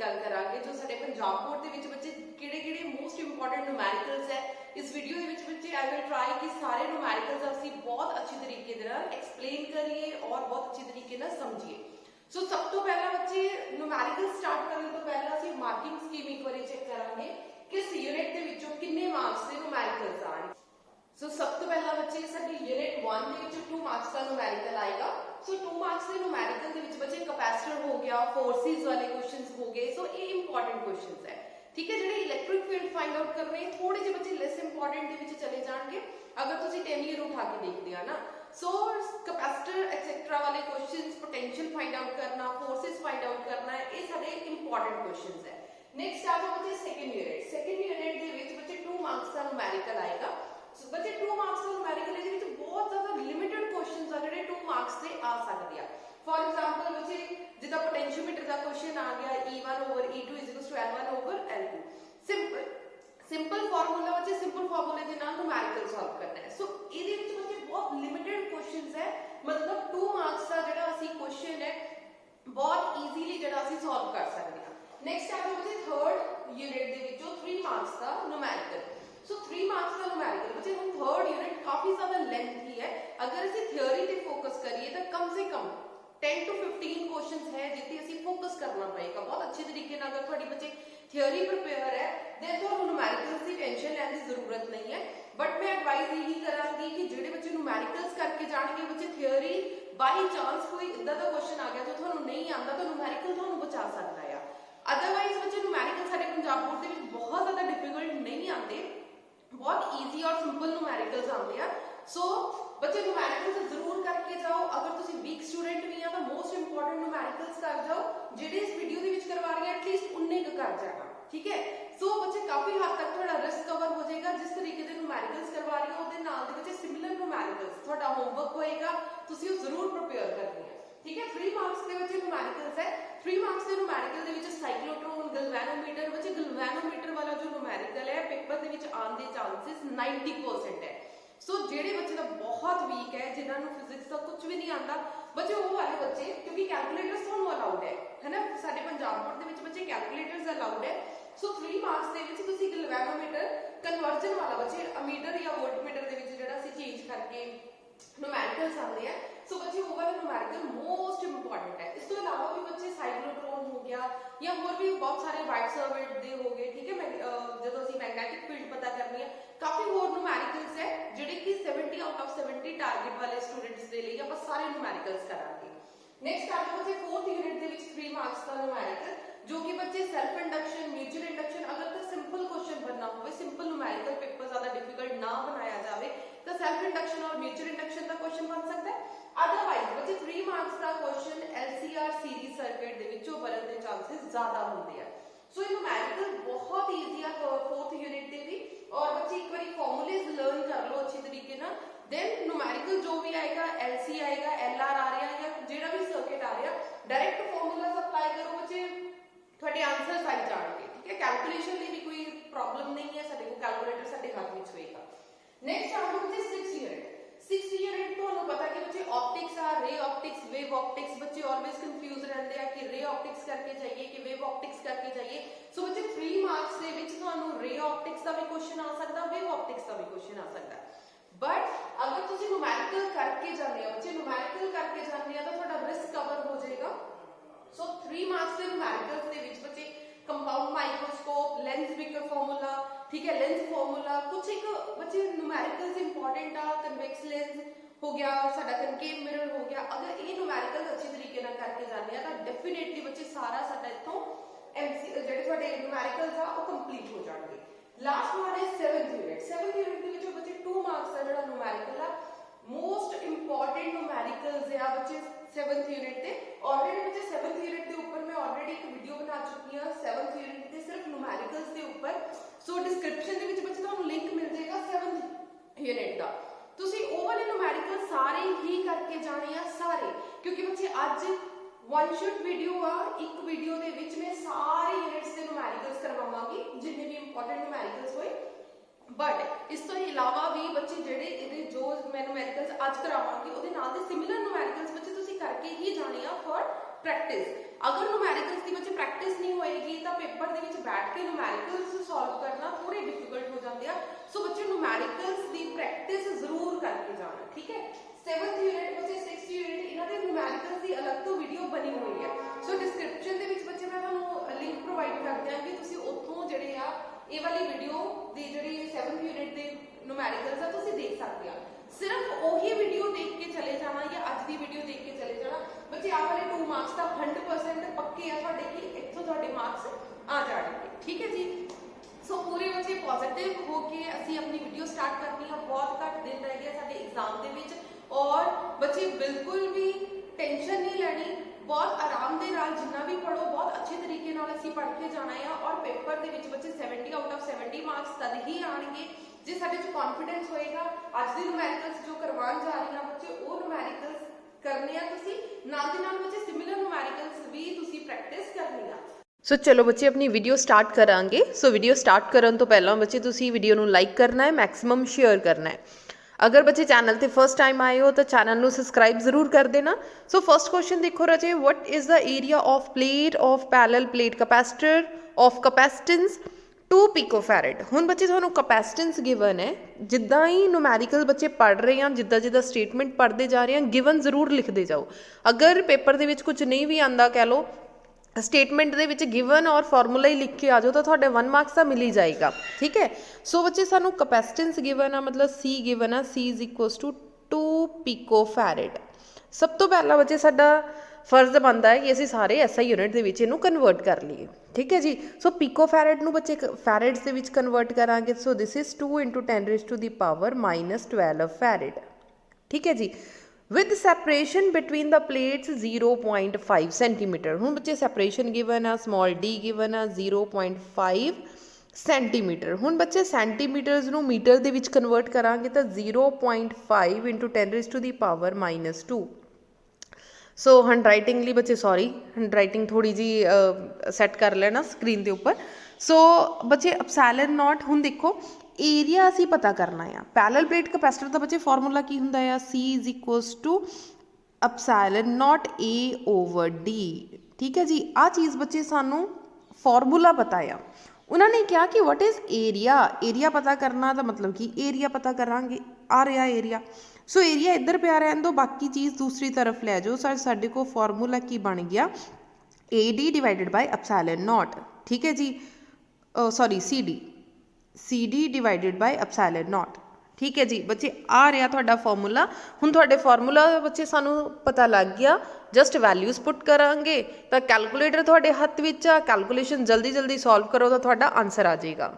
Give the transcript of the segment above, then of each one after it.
गल करांगे जो साडे पंजाब बोर्ड दे विच बच्चे किहड़े-किहड़े मोस्ट इंपोर्टेंट न्यूमेरिकल्स है। इस वीडियो दे विच बच्चे आई विल ट्राई कि सारे न्यूमेरिकल्स असीं बहुत अच्छी तरीके दे नाल एक्सप्लेन करिए और बहुत अच्छी तरीके नाल समझिए। सो सब तो पहला बच्चे न्यूमेरिकल स्टार्ट करने तो पहला असीं मार्किंग स्कीम एक बारी चेक करांगे कि इस यूनिट दे विचों कितने मार्क्स दे न्यूमेरिकल्स आए। सो सब तो पहला बच्चे साडी यूनिट 1 दे विच 2 मार्क्स का न्यूमेरिकल आएगा। सो 2 मार्क्स के न्यूमेरिकल दे विच बच्चे कैपेसिटर हो गया, फोर्सेस वाले क्वेश्चंस हो गए। सो ये इंपॉर्टेंट क्वेश्चंस है, ठीक है। जेडे इलेक्ट्रिक फील्ड फाइंड आउट करने थोड़े जे बच्चे लेस इंपॉर्टेंट दे विच चले जाणगे अगर तुसीं 10 ईयर उठा के देखदे आ ना। सो कैपेसिटर एक्सेट्रा वाले क्वेश्चंस, पोटेंशियल फाइंड आउट करना, फोर्सेस फाइंड आउट करना, ये सारे इंपॉर्टेंट क्वेश्चंस है। नेक्स्ट आ जाओ बच्चे सेकंड यूनिट। सेकंड यूनिट दे विच बच्चे 2 मार्क्स का न्यूमेरिकल आएगा। सो बच्चे 2 मार्क्स का न्यूमेरिकल दे विच बहुत ज्यादा लिमिटेड क्वेश्चंस आ जेडे 2 मार्क्स से आ सकदे आ। फॉर एग्जांपल बच्चे जिदा पोटेंशियोमीटर का क्वेश्चन आ गया E1 over E2 L1 over L2। Simple formula बच्चे सिंपल फार्मूले दे नाल न्यूमेरिकल सॉल्व करना है। सो इहदे विच बच्चे बहुत लिमिटेड क्वेश्चंस है, मतलब 2 मार्क्स का जेड़ा असि क्वेश्चन है बहुत इजीली जेड़ा असि सॉल्व कर सकदे हां। नेक्स्ट आ बच्चे थर्ड यूनिट दे विचों 3 मार्क्स का न्यूमेरिकल। सो 3 मार्क्स का न्यूमेरिकल बच्चे हम थर्ड यूनिट काफी ज्यादा लेंथी है। अगर असि थ्योरी पे फोकस करिए तो कम से कम 10 to 15 क्वेश्चंस है जिते असि फोकस करना पड़ेगा बहुत अच्छे तरीके नाल। अगर थोड़ी बच्चे थ्योरी प्रिपेयर है देन तो न्यूमेरिकल्स की टेंशन लेने की जरूरत नहीं है। बट मैं एडवाइस यही करांगी कि जेडे बच्चे न्यूमेरिकल्स करके जाणगे बच्चे थ्योरी बाई चांस कोई इदा दा क्वेश्चन आ गया जो थानू नहीं आंदा तो न्यूमेरिकल थानू बचा सकदा है। अदरवाइज बच्चे न्यूमेरिकल साडे पंजाब बोर्ड दे विच बहुत ज्यादा डिफिकल्ट नहीं आते, बहुत इजी और सिंपल न्यूमेरिकल्स आते हैं। सो बच्चे न्यूमेरिकल्स जरूर करके जाओ। अगर तुसी वीक स्टूडेंट भी आ तो मोस्ट इंपोर्टेंट न्यूमेरिकल्स कर जाओ, जेडे इस वीडियो दे विच करवा रहे हैं एटलीस्ट उन्ने क कर जाना, ठीक है। सो बच्चे काफी हद तक थोड़ा रिस्क कवर हो जाएगा। जिस तरीके दे न्यूमेरिकल्स करवा रही हो ओदे नाल दे बच्चे सिमिलर न्यूमेरिकल्स थोड़ा होमवर्क होएगा, तुसी वो जरूर प्रिपेयर करनी है, ठीक है। 3 मार्क्स के बच्चे न्यूमेरिकल्स है। 3 मार्क्स के न्यूमेरिकल दे विच साइक्लोट्रॉन, गैल्वेनोमीटर बच्चे गैल्वेनोमीटर वाला जो न्यूमेरिकल है पेपर दे विच आने दे चांसेस 90% है। सो जेडे बच्चे दा बहुत वीक है, जिन्हां नूं फिजिक्स दा कुछ भी नहीं आंदा बच्चे वो वाले बच्चे, क्योंकि कैलकुलेटर्स तुहानूं अलाउड है ना, साडे पंजाब बोर्ड दे विच बच्चे कैलकुलेटर्स अलाउड है। सो 3 मार्क्स दे विच तुसीं गैल्वेनोमीटर कन्वर्जन वाला बच्चे अमीटर या वोल्टमीटर दे विच जेड़ा असीं चेंज करके न्यूमेरिकल्स आते हैं। सो बच्चे वो वाला न्यूमेरिकल मोस्ट इंपोर्टेंट है। इस तो अलावा भी बच्चे साइक्लोट्रॉन हो गया या और भी बहुत सारे वाइट सर्विट दे हो गए, ठीक है। जो असीं मैग्नेटिक फील्ड पता करनी है काफी होर न्यूमेरिकल्स है जेडे कि 70 आउट ऑफ 70 टारगेट वाले स्टूडेंट्स दे लिए आपां सारे न्यूमेरिकल्स करांगे। नेक्स्ट आ जाओ बच्चे 4th यूनिट दे विच 3 मार्क्स का न्यूमेरिकल जो कि बच्चे सेल्फ इंडक्शन, म्यूचुअल इंडक्शन, अगर तो सिंपल क्वेश्चन बनना हो, सिंपल न्यूमेरिकल पेपर ज्यादा डिफिकल्ट ना बनाया जाए तो सेल्फ इंडक्शन और म्यूचुअल इंडक्शन का क्वेश्चन बन सकता है। अदरवाइज बच्चे 3 मार्क्स का क्वेश्चन LCR सीरीज सर्किट दे विचों बनने के चांसेस ज्यादा होंगे हैं। सो ये न्यूमेरिकल बहुत इजी है 4th यूनिट दे भी। और बच्चे एक बार फॉर्मूलेज लर्न कर लो अच्छे तरीके ना, देन न्यूमेरिकल जो भी आएगा LC आएगा, LR आ रहा है या जेड़ा भी सर्किट आ रहा डायरेक्ट फॉर्मूलाज अप्लाई करो बच्चे थोड़े आंसर्स आई जाएंगे, ठीक है। कैलकुलेशन की भी कोई प्रॉब्लम नहीं है, साडे को कैलकुलेटर साडे हाथ में होएगा। नेक्स्ट आ जाओ बच्चे 6th यूनिट। 6th यूनिट तो आपको पता कि बच्चे ऑप्टिक्स आ, रे ऑप्टिक्स, वेव ऑप्टिक्स, बच्चे ऑलवेज कंफ्यूज रहते हैं कि रे ऑप्टिक्स करके जाइए कि वेव ऑप्टिक्स करके जाइए। सो बच्चे 3 मार्क्स दे विच तुहानू रे ऑप्टिक्स का भी क्वेश्चन आ सकता, वेव ऑप्टिक्स का भी क्वेश्चन आ सकता। बट अगर तुसी न्यूमेरिकल करके जाने हो बच्चे, न्यूमेरिकल करके जाने तो थोड़ा रिस्क कवर हो जाएगा। सो 3 मार्क्स के न्यूमेरिकल्स दे विच बच्चे compound microscope, lens maker formula, ठीक है, लेंस फार्मूला, कुछ एक बच्चे न्यूमेरिकल्स इंपॉर्टेंट आ, कन्वेक्स लेंस हो गया, साडा कनकेव मिरर हो गया। अगर ये न्यूमेरिकल्स अच्छे तरीके नाल करके जाने आ तो डेफिनेटली बच्चे सारा साडा इथों MC जेडे तुहाडे न्यूमेरिकल्स आ वो कंप्लीट हो जाणगे। लास्ट वन है 7th यूनिट। 7th यूनिट दे विच बच्चे 2 मार्क्स का जेड़ा न्यूमेरिकल आ मोस्ट इंपॉर्टेंट न्यूमेरिकल्स है बच्चे 7th यूनिट ते। ऑलरेडी बच्चे 7th यूनिट के ऊपर मैं ऑलरेडी एक वीडियो बना चुकी हूं 7th यूनिट के सिर्फ न्यूमेरिकल्स के ऊपर। सो डिस्क्रिप्शन के बच्चे तुहानू लिंक मिल जाएगा 7th यूनिट का। तुसी ओ वाले न्यूमेरिकल सारे ही करके जाने आ सारे, क्योंकि बच्चे आज वन शॉट वीडियो आ, एक वीडियो दे विच मैं सारे यूनिट्स के न्यूमेरिकल्स करवावांगी जिन्ने भी इंपॉर्टेंट न्यूमेरिकल्स होए। बट इस तो इलावा भी बच्चे जेडे इहदे जो मैं न्यूमेरिकल्स आज करावांगी ओदे नाल दे सिमिलर न्यूमेरिकल्स बच्चे तुसी करके ही जाने आ फॉर ਪ੍ਰੈਕਟਿਸ। ਅਗਰ ਨੂਮੈਰੀਕਲਸ ਦੀ ਬੱਚੇ ਪ੍ਰੈਕਟਿਸ ਨਹੀਂ ਹੋਏਗੀ ਤਾਂ ਪੇਪਰ ਦੇ ਵਿੱਚ ਬੈਠ ਕੇ ਨੂਮੈਰੀਕਲਸ ਸੋਲਵ ਕਰਨਾ ਥੋੜੇ ਡਿਫਿਕਲਟ ਹੋ ਜਾਂਦੇ ਆ। ਸੋ ਬੱਚੇ ਨੂਮੈਰੀਕਲਸ ਦੀ ਪ੍ਰੈਕਟਿਸ ਜ਼ਰੂਰ ਕਰਕੇ ਜਾਣਾ, ਠੀਕ ਹੈ। 7th ਯੂਨਿਟ ਬੱਚੇ 6th ਯੂਨਿਟ ਇਹਨਾਂ ਦੇ ਨੂਮੈਰੀਕਲਸ ਦੀ ਅਲੱਗ ਤੋਂ ਵੀਡੀਓ ਬਣੀ ਹੋਈ ਹੈ। ਸੋ ਡਿਸਕ੍ਰਿਪਸ਼ਨ ਦੇ ਵਿੱਚ ਬੱਚੇ ਮੈਂ ਤੁਹਾਨੂੰ ਲਿੰਕ ਪ੍ਰੋਵਾਈਡ ਕਰ ਦਿਆਂਗੀ, ਤੁਸੀਂ ਉੱਥੋਂ ਜਿਹੜੇ ਆ ਇਹ ਵਾਲੀ ਵੀਡੀਓ ਦੀ ਜਿਹੜੀ 7th ਯੂਨਿਟ ਦੇ ਨੂਮੈਰੀਕਲਸ ਆ ਤੁਸੀਂ ਦੇਖ ਸਕਦੇ ਆ। ਸਿਰਫ ਉਹੀ ਵੀਡੀਓ ਦੇਖ ਕੇ ਚਲੇ ਜਾਣਾ ਜਾਂ ਅੱਜ ਦੀ ਵੀਡੀਓ ਦੇਖ ਕੇ ਚਲੇ ਜਾਣਾ। ਬੱਚੇ ਆਹ ਵਾਲੇ 2 ਮਾਰਕਸ ਤਾਂ 100% ਪੱਕੇ ਆ ਤੁਹਾਡੇ ਕਿ ਇੱਥੋਂ ਤੁਹਾਡੇ ਮਾਰਕਸ ਆ ਜਾਣਗੇ, ਠੀਕ ਹੈ ਜੀ। ਸੋ ਪੂਰੇ ਬੱਚੇ ਪੋਜ਼ਿਟਿਵ ਹੋ ਕੇ ਅਸੀਂ ਆਪਣੀ ਵੀਡੀਓ ਸਟਾਰਟ ਕਰਨੀ ਆ। ਬਹੁਤ ਘੱਟ ਦਿਨ ਰਹਿ ਗਏ ਸਾਡੇ ਐਗਜ਼ਾਮ ਦੇ ਵਿੱਚ ਔਰ ਬੱਚੇ ਬਿਲਕੁਲ ਵੀ ਟੈਨਸ਼ਨ ਨਹੀਂ ਲੈਣੀ, ਬਹੁਤ ਆਰਾਮ ਦੇ ਨਾਲ ਜਿੰਨਾ ਵੀ ਪੜੋ ਬਹੁਤ ਅੱਛੇ ਤਰੀਕੇ ਨਾਲ ਅਸੀਂ ਪੜ੍ਹ ਕੇ ਜਾਣਾ ਆ। ਔਰ ਪੇਪਰ ਦੇ ਵਿੱਚ ਬੱਚੇ 70 ਆਊਟ ਆਫ 70 ਮਾਰਕਸ ਤਦ ਹੀ ਆਣਗੇ ਜੇ ਸਾਡੇ 'ਚ ਕੌਨਫੀਡੈਂਸ ਹੋਏਗਾ। ਅੱਜ ਦੇ ਨੂਮੈਰੀਕਲਸ ਜੋ ਕਰਵਾਉਣ ਜਾ ਰਹੀ ਹਾਂ ਬੱਚੇ ਉਹ ਨੂਮੈਰੀਕਲਸ ਕਰਨੇ ਆ ਤੁਸੀਂ, ਨਾਲ ਦੇ ਨਾਲ ਬੱਚੇ ਸਿਮਿਲਰ ਨੂਮੈਰੀਕਲਸ ਵੀ ਤੁਸੀਂ ਪ੍ਰੈਕਟਿਸ ਕਰਨੀ ਆ। ਸੋ ਚਲੋ ਬੱਚੇ ਆਪਣੀ ਵੀਡੀਓ ਸਟਾਰਟ ਕਰਾਂਗੇ। ਸੋ ਵੀਡੀਓ ਸਟਾਰਟ ਕਰਨ ਤੋਂ ਪਹਿਲਾਂ ਬੱਚੇ ਤੁਸੀਂ ਵੀਡੀਓ ਨੂੰ ਲਾਈਕ ਕਰਨਾ ਹੈ, ਮੈਕਸਿਮਮ ਸ਼ੇਅਰ ਕਰਨਾ ਹੈ। अगर बच्चे चैनल ते फर्स्ट टाइम आए हो तो चैनल ਨੂੰ सब्सक्राइब जरूर कर देना। सो फर्स्ट क्वेश्चन देखो राजे, what is the area of plate of parallel plate capacitor of capacitance 2 picofarad. हुण बच्चे ਤੁਹਾਨੂੰ कैपेसिटेंस गिवन है, जिद्दां ही नुमैरिकल बच्चे पढ़ रहे हैं जिद्दां जिद्दां स्टेटमेंट पढ़ते जा रहे हैं गिवन जरूर लिखते जाओ। अगर पेपर ਦੇ ਵਿੱਚ कुछ नहीं भी आंदा कह लो स्टेटमेंट ਦੇ ਵਿੱਚ गिवन और फॉर्मूला ही लिख के आ जाओ तो ਤੁਹਾਡੇ 1 मार्क्स ਤਾਂ मिल ही जाएगा, ठीक है। सो बच्चे सानू कैपेसिटेंस गिवन है, मतलब C गिवन है, C इज इक्वल्स टू 2 पिकोफैरड। सब तो पहला बच्चे साडा फर्ज बनता है कि ਅਸੀਂ ਸਾਰੇ SI यूनिट ਦੇ ਵਿੱਚ ਇਹਨੂੰ ਕਨਵਰਟ ਕਰ ਲਈਏ, ठीक है जी। सो पिकोफैरड ਨੂੰ ਬੱਚੇ ਫੈਰਡਸ ਦੇ ਵਿੱਚ ਕਨਵਰਟ ਕਰਾਂਗੇ। सो दिस इज 2 × 10⁻⁻12 फैरड, ठीक है जी। With separation between the plates 0.5 centimetre. हूँ बच्चे सैपरेशन गिवन है, स्मॉल d गिवन है 0.5 सेंटीमीटर। हूँ बच्चे सेंटीमीटर्स नू मीटर दे विच कन्वर्ट करांगे तो 0.5 × 10⁻²। सो हैंड राइटिंग लिए बच्चे सॉरी हैंड राइटिंग थोड़ी जी सैट कर लेना स्क्रीन के उपर। सो बच्चे एप्सिलॉन नॉट हुण देखो एरिया असी पता करना है। पैरेलल प्लेट कैपेसिटर का बच्चे फॉर्मूला की हुंदा है, C is equals to epsilon naught A/D, ठीक है जी। आ चीज़ बच्चे सानू फॉर्मूला पता है। उन्होंने कहा कि व्हाट इज एरिया, एरिया पता करना तो मतलब कि एरिया पता करांगे, आ रहा एरिया। सो एरिया इधर पे रहने दो, बाकी चीज़ दूसरी तरफ ले जाओ। साढ़े को फॉर्मूला की बन गया AD divided by epsilon not, ठीक है जी। Sorry CD divided by epsilon not, ठीक है जी। बच्चे आ रहा तुहाडा फॉर्मूला। हुण तुहाडे फॉर्मूला बच्चे सानू पता लग गया, जस्ट वैल्यूज़ पुट करांगे तो कैलकुलेटर तुहाडे हत्थ विच आ, कैलकुलेशन जल्दी जल्दी सॉल्व करो तो तुहाडा आंसर आ जाएगा।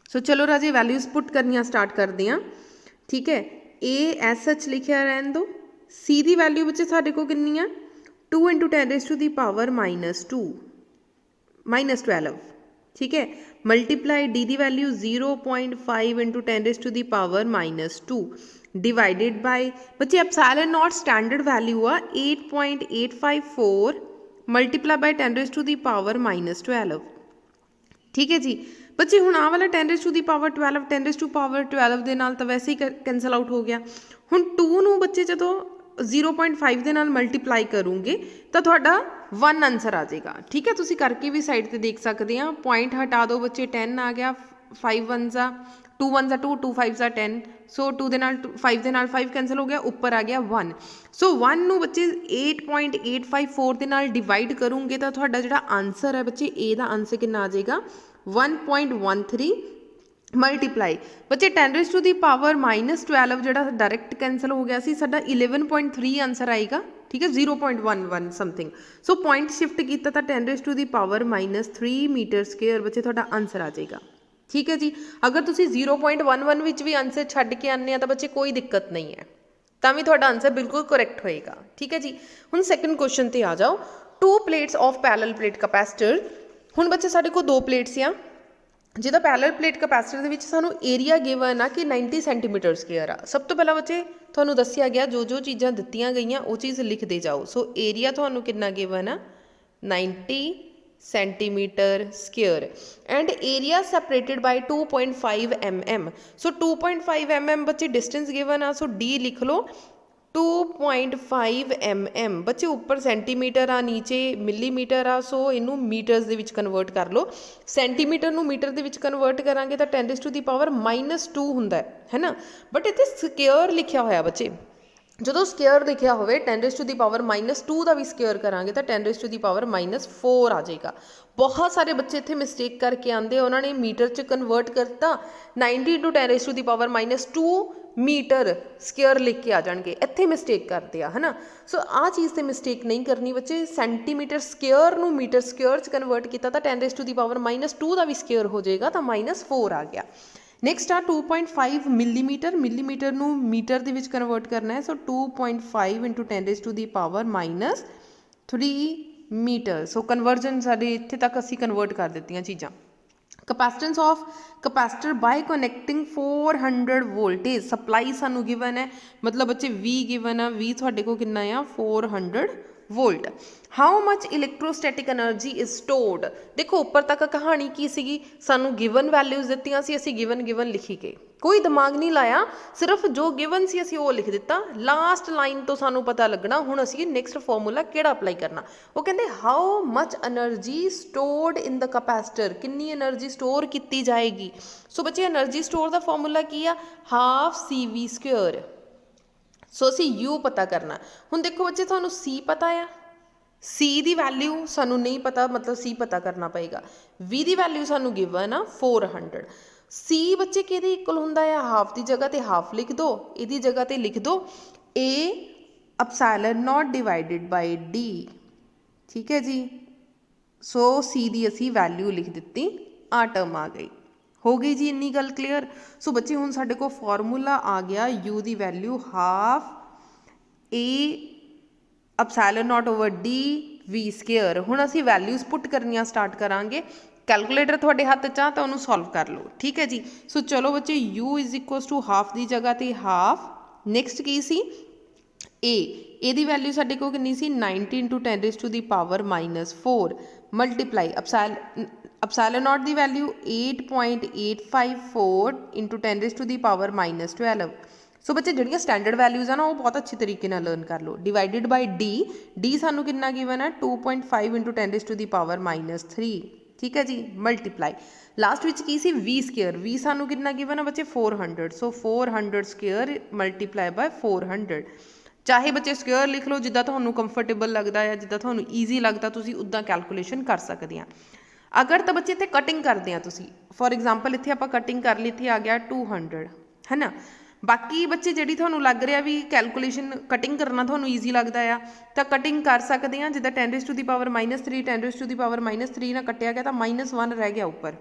सो चलो राजे वैल्यूज़ पुट करनियां स्टार्ट करते हैं, ठीक है। ASH लिखिया रहने दो। C की वैल्यू बच्चे साडे को कितनी है 2 × 10⁻², ठीक है। मल्टीप्लाई D की वैल्यू 0.5 × 10⁻² डिवाइडेड बाय बच्चे एप्सिलॉन नॉट स्टैंडर्ड वैल्यू आ 8.854 मल्टीप्लाई बाय 10⁻², ठीक है जी। बच्चे हुण आ वाला 10⁻12 10⁻12 दे नाल तां वैसे ही कैंसल आउट हो गया। हुण 2 नूं बच्चे जदों 0.5 दे नाल मल्टीप्लाई करूँगे तो तुहाडा 1 आंसर आ जाएगा, ठीक है। तुसी करके भी साइड ते देख सकते हैं। पॉइंट हटा दो बच्चे 10 आ गया, 5 1 2 1 2 2 5 10। सो 2 दे नाल 5 दे नाल 5 कैंसल हो गया, ऊपर आ गया 1। सो 1 नूं बच्चे 8.854 दे नाल डिवाइड करूँगे तो तुहाडा जिहड़ा आंसर है बच्चे ए दा आंसर कितना आ जाएगा 1.13 मल्टीप्लाई बच्चे 10⁻² जो डायरैक्ट कैंसल हो गया सी, साडा 11.3 आंसर आएगा, ठीक है। 0.11 समथिंग। सो पॉइंट शिफ्ट किया तो 10⁻³ मीटर स्क्वेयर बच्चे तुहाडा आंसर आ जाएगा, ठीक है जी। अगर तुसी 0.11 विच भी आंसर छड्ड के आने तो बच्चे कोई दिक्कत नहीं है, तो भी तुहाडा आंसर बिल्कुल करैक्ट होएगा, ठीक है जी। हुण सैकेंड क्वेश्चन ते आ जाओ। 2 plates of parallel plate capacitor. हुण बच्चे साडे को 2 प्लेट्स आ, जिहदा पैरेलल प्लेट कैपेसिटर दे विच सानू एरिया गिवन आ कि 90 सेंटीमीटर स्क्वेयर आ। सब तो पहला बच्चे तुहानू दस्सिया गया जो जो चीज़ां दित्तियां गईयां वो चीज़ लिखते जाओ। सो एरिया तुहानू कितना गिवन आ 90 centimetre square and area separated by 2.5 mm। So 2.5 mm बच्चे डिस्टेंस गिवन आ, सो D लिख लो 2.5 mm ਬੱਚੇ ਉੱਪਰ ਸੈਂਟੀਮੀਟਰ ਆ ਨੀਚੇ ਮਿਲੀਮੀਟਰ ਆ ਸੋ ਇਹਨੂੰ ਮੀਟਰਸ ਦੇ ਵਿੱਚ ਕਨਵਰਟ ਕਰ ਲਓ ਸੈਂਟੀਮੀਟਰ ਨੂੰ ਮੀਟਰ ਦੇ ਵਿੱਚ ਕਨਵਰਟ ਕਰਾਂਗੇ ਤਾਂ 10⁻² ਹੁੰਦਾ ਹੈ ਨਾ ਬਟ ਇੱਥੇ ਸਕੇਅਰ ਲਿਖਿਆ ਹੋਇਆ ਬੱਚੇ ਜਦੋਂ ਸਕੇਅਰ ਲਿਖਿਆ ਹੋਵੇ 10⁻² ਦਾ ਵੀ ਸਕੇਅਰ ਕਰਾਂਗੇ ਤਾਂ 10⁻⁴ ਆ ਜਾਏਗਾ ਬਹੁਤ ਸਾਰੇ ਬੱਚੇ ਇੱਥੇ ਮਿਸਟੇਕ ਕਰਕੇ ਆਉਂਦੇ ਉਹਨਾਂ ਨੇ ਮੀਟਰ 'ਚ ਕਨਵਰਟ ਕਰਤਾ 90 × 10⁻² ਮੀਟਰ ਸਕੇਅਰ ਲਿਖ ਕੇ ਆ ਜਾਣਗੇ ਇੱਥੇ ਮਿਸਟੇਕ ਕਰਦੇ ਆ ਹੈ ਨਾ ਸੋ ਆਹ ਚੀਜ਼ 'ਤੇ ਮਿਸਟੇਕ ਨਹੀਂ ਕਰਨੀ ਬੱਚੇ ਸੈਂਟੀਮੀਟਰ ਸਕੇਅਰ ਨੂੰ ਮੀਟਰ ਸਕੇਅਰ 'ਚ ਕਨਵਰਟ ਕੀਤਾ ਤਾਂ 10⁻² ਦਾ ਵੀ ਸਕੇਅਰ ਹੋ ਜਾਏਗਾ ਤਾਂ -4 ਆ ਗਿਆ ਨੈਕਸਟ ਆ 2.5 ਮਿਲੀਮੀਟਰ ਨੂੰ ਮੀਟਰ ਦੇ ਵਿੱਚ ਕਨਵਰਟ ਕਰਨਾ ਹੈ ਸੋ 2.5 × 10⁻³ ਮੀਟਰ ਸੋ ਕਨਵਰਜਨ ਸਾਡੇ ਇੱਥੇ ਤੱਕ ਅਸੀਂ ਕਨਵਰਟ ਕਰ ਦਿੱਤੀਆਂ ਚੀਜ਼ਾਂ capacitance of capacitor by connecting 400 voltage supply ਸਾਨੂੰ ਗਿਵਨ ਹੈ ਮਤਲਬ ਬੱਚੇ V ਗਿਵਨ ਆ V ਤੁਹਾਡੇ ਕੋਲ ਕਿੰਨਾ ਆ 400 volt how much electrostatic energy is stored ਦੇਖੋ ਉੱਪਰ ਤੱਕ ਕਹਾਣੀ ਕੀ ਸੀਗੀ ਸਾਨੂੰ ਗਿਵਨ ਵੈਲਿਊਜ਼ ਦਿੱਤੀਆਂ ਸੀ ਅਸੀਂ ਗਿਵਨ ਲਿਖੀ ਗਏ ਕੋਈ ਦਿਮਾਗ ਨਹੀਂ ਲਾਇਆ ਸਿਰਫ ਜੋ ਗਿਵਨ ਸੀ ਅਸੀਂ ਉਹ ਲਿਖ ਦਿੱਤਾ ਲਾਸਟ ਲਾਈਨ ਤੋਂ ਸਾਨੂੰ ਪਤਾ ਲੱਗਣਾ ਹੁਣ ਅਸੀਂ ਨੈਕਸਟ ਫਾਰਮੂਲਾ ਕਿਹੜਾ ਅਪਲਾਈ ਕਰਨਾ ਉਹ ਕਹਿੰਦੇ how much energy stored in the capacitor ਕਿੰਨੀ એનર્ਜੀ ਸਟੋਰ ਕੀਤੀ ਜਾਏਗੀ ਸੋ ਬੱਚੇ એનર્ਜੀ ਸਟੋਰ ਦਾ ਫਾਰਮੂਲਾ ਕੀ ਆ ਹਾਫ CV²। ਸੋ ਅਸੀਂ U ਪਤਾ ਕਰਨਾ ਹੁਣ ਦੇਖੋ ਬੱਚੇ ਤੁਹਾਨੂੰ C ਪਤਾ ਆ C ਦੀ ਵੈਲਿਊ ਸਾਨੂੰ ਨਹੀਂ ਪਤਾ ਮਤਲਬ C ਪਤਾ ਕਰਨਾ ਪਏਗਾ V ਦੀ ਵੈਲਿਊ ਸਾਨੂੰ ਗਿਵਨ ਆ 400 C ਬੱਚੇ ਕਿਹਦੇ ਇਕੁਅਲ ਹੁੰਦਾ ਆ ਹਾਫ ਦੀ ਜਗ੍ਹਾ ਤੇ ਹਾਫ ਲਿਖ ਦੋ ਇਹਦੀ ਜਗ੍ਹਾ ਤੇ ਲਿਖ ਦੋ A∝ D ਠੀਕ ਹੈ ਜੀ ਸੋ C ਦੀ ਅਸੀਂ ਵੈਲਿਊ ਲਿਖ ਦਿੱਤੀ ਆ ਟਰਮ ਆ ਗਈ ਹੋ ਗਈ ਜੀ ਇੰਨੀ ਗੱਲ ਕਲੀਅਰ ਸੋ ਬੱਚੇ ਹੁਣ ਸਾਡੇ ਕੋਲ ਫਾਰਮੂਲਾ ਆ ਗਿਆ U the value half A∝ D ਹੁਣ ਅਸੀਂ ਵੈਲਿਊਜ਼ ਪੁੱਟ ਕਰਨੀਆਂ ਸਟਾਰਟ ਕਰਾਂਗੇ ਕੈਲਕੂਲੇਟਰ ਤੁਹਾਡੇ ਹੱਥ 'ਚ ਆ ਤਾਂ ਉਹਨੂੰ ਸੋਲਵ ਕਰ ਲਓ ਠੀਕ ਹੈ ਜੀ ਸੋ ਚਲੋ ਬੱਚੇ U = ਹਾਫ ਦੀ ਜਗ੍ਹਾ ਤੇ half next Ki C A the value ਸਾਡੇ ਕੋਲ ਕਿੰਨੀ ਸੀ 90 × 10⁻⁴ ਮਲਟੀਪਲਾਈ ε0 ਦੀ ਵੈਲਿਊ 8.854 × 10⁻12 ਸੋ ਬੱਚੇ ਜਿਹੜੀਆਂ ਸਟੈਂਡਰਡ ਵੈਲਿਊਜ਼ ਆ ਨਾ ਉਹ ਬਹੁਤ ਅੱਛੇ ਤਰੀਕੇ ਨਾਲ ਲਰਨ ਕਰ ਲਓ ਡਿਵਾਈਡਡ ਬਾਈ D ਸਾਨੂੰ ਕਿੰਨਾ ਗਿਵਨ ਹੈ 2.5 × 10⁻³ ਠੀਕ ਹੈ ਜੀ ਮਲਟੀਪਲਾਈ ਲਾਸਟ ਵਿੱਚ ਕੀ ਸੀ V² ਸਾਨੂੰ ਕਿੰਨਾ ਗਿਵਨ ਹੈ ਬੱਚੇ 400 ਸੋ 400² ਮਲਟੀਪਲਾਈ ਬਾਈ 400 ਚਾਹੇ ਬੱਚੇ ਸਕੁਅਰ ਲਿਖ ਲਓ ਜਿੱਦਾਂ ਤੁਹਾਨੂੰ ਕੰਫਰਟੇਬਲ ਲੱਗਦਾ ਹੈ ਜਿੱਦਾਂ ਤੁਹਾਨੂੰ ਈਜ਼ੀ ਲੱਗਦਾ ਤੁਸੀਂ ਉੱਦਾਂ ਕੈਲਕੂਲੇਸ਼ਨ ਕਰ ਸਕਦੇ ਆ ਅਗਰ ਤਾਂ ਬੱਚੇ ਇੱਥੇ ਕਟਿੰਗ ਕਰਦੇ ਆ ਤੁਸੀਂ ਫੋਰ ਐਗਜ਼ਾਮਪਲ ਇੱਥੇ ਆਪਾਂ ਕਟਿੰਗ ਕਰ ਲਈ ਇੱਥੇ ਆ ਗਿਆ 200 ਹੈ ਨਾ ਬਾਕੀ ਬੱਚੇ ਜਿਹੜੀ ਤੁਹਾਨੂੰ ਲੱਗ ਰਿਹਾ ਵੀ ਕੈਲਕੂਲੇਸ਼ਨ ਕਟਿੰਗ ਕਰਨਾ ਤੁਹਾਨੂੰ ਈਜ਼ੀ ਲੱਗਦਾ ਆ ਤਾਂ ਕਟਿੰਗ ਕਰ ਸਕਦੇ ਆ ਜਿੱਦਾਂ 10⁻³ 10⁻³ ਨਾਲ ਕੱਟਿਆ ਗਿਆ ਤਾਂ -1 ਰਹਿ ਗਿਆ ਉੱਪਰ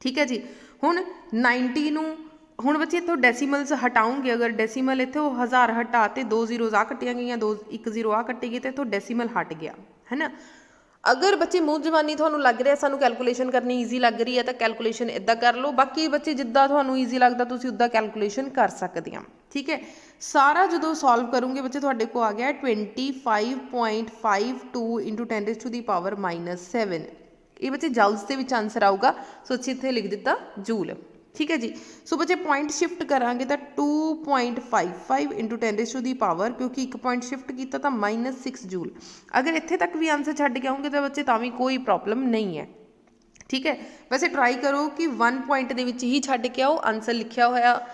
ਠੀਕ ਹੈ ਜੀ ਹੁਣ 90 ਨੂੰ ਹੁਣ ਬੱਚੇ ਇੱਥੋਂ ਡੈਸੀਮਲਸ ਹਟਾਉਂਗੇ ਅਗਰ ਡੈਸੀਮਲ ਇੱਥੋਂ 1000 ਹਟਾ ਤੇ 2 ਜ਼ੀਰੋਜ਼ ਆ ਕੱਟੀਆਂ ਗਈਆਂ 1 ਜ਼ੀਰੋ ਆ ਕੱਟੀ ਗਈ ਤੇ ਇੱਥੋਂ ਡੈਸੀਮਲ ਹਟ ਗਿਆ ਹੈ ਨਾ ਅਗਰ ਬੱਚੇ ਮੂੰਹ ਜ਼ਬਾਨੀ ਤੁਹਾਨੂੰ ਲੱਗ ਰਿਹਾ ਸਾਨੂੰ ਕੈਲਕੂਲੇਸ਼ਨ ਕਰਨੀ ਈਜ਼ੀ ਲੱਗ ਰਹੀ ਹੈ ਤਾਂ ਕੈਲਕੂਲੇਸ਼ਨ ਇੱਦਾਂ ਕਰ ਲਓ ਬਾਕੀ ਬੱਚੇ ਜਿੱਦਾਂ ਤੁਹਾਨੂੰ ਈਜ਼ੀ ਲੱਗਦਾ ਤੁਸੀਂ ਉੱਦਾਂ ਕੈਲਕੂਲੇਸ਼ਨ ਕਰ ਸਕਦੇ ਆ ਠੀਕ ਹੈ ਸਾਰਾ ਜਦੋਂ ਸੋਲਵ ਕਰੋਗੇ ਬੱਚੇ ਤੁਹਾਡੇ ਕੋਲ ਆ ਗਿਆ 25.52 × 10⁻⁷ ਇਹ ਬੱਚੇ ਜਾਊਲਸ ਦੇ ਵਿੱਚ ਆਨਸਰ ਆਊਗਾ ਸੋ ਅਸੀਂ ਇੱਥੇ ਲਿਖ ਦਿੱਤਾ ਜੂਲ ਠੀਕ ਹੈ ਜੀ ਸੋ ਬੱਚੇ ਪੁਆਇੰਟ ਸ਼ਿਫਟ ਕਰਾਂਗੇ ਤਾਂ 2.55 × 10⁻, ਕਿਉਂਕਿ ਇੱਕ ਪੁਆਇੰਟ ਸ਼ਿਫਟ ਕੀਤਾ ਤਾਂ -6 ਜੂਲ ਅਗਰ ਇੱਥੇ ਤੱਕ ਵੀ ਆਨਸਰ ਛੱਡ ਕੇ ਆਉਂਗੇ ਤਾਂ ਬੱਚੇ ਤਾਂ ਵੀ ਕੋਈ ਪ੍ਰੋਬਲਮ ਨਹੀਂ ਹੈ ਠੀਕ ਹੈ ਵੈਸੇ ਟਰਾਈ ਕਰੋ ਕਿ 1 ਪੁਆਇੰਟ ਦੇ ਵਿੱਚ ਹੀ ਛੱਡ ਕੇ ਆਓ ਆਨਸਰ ਲਿਖਿਆ ਹੋਇਆ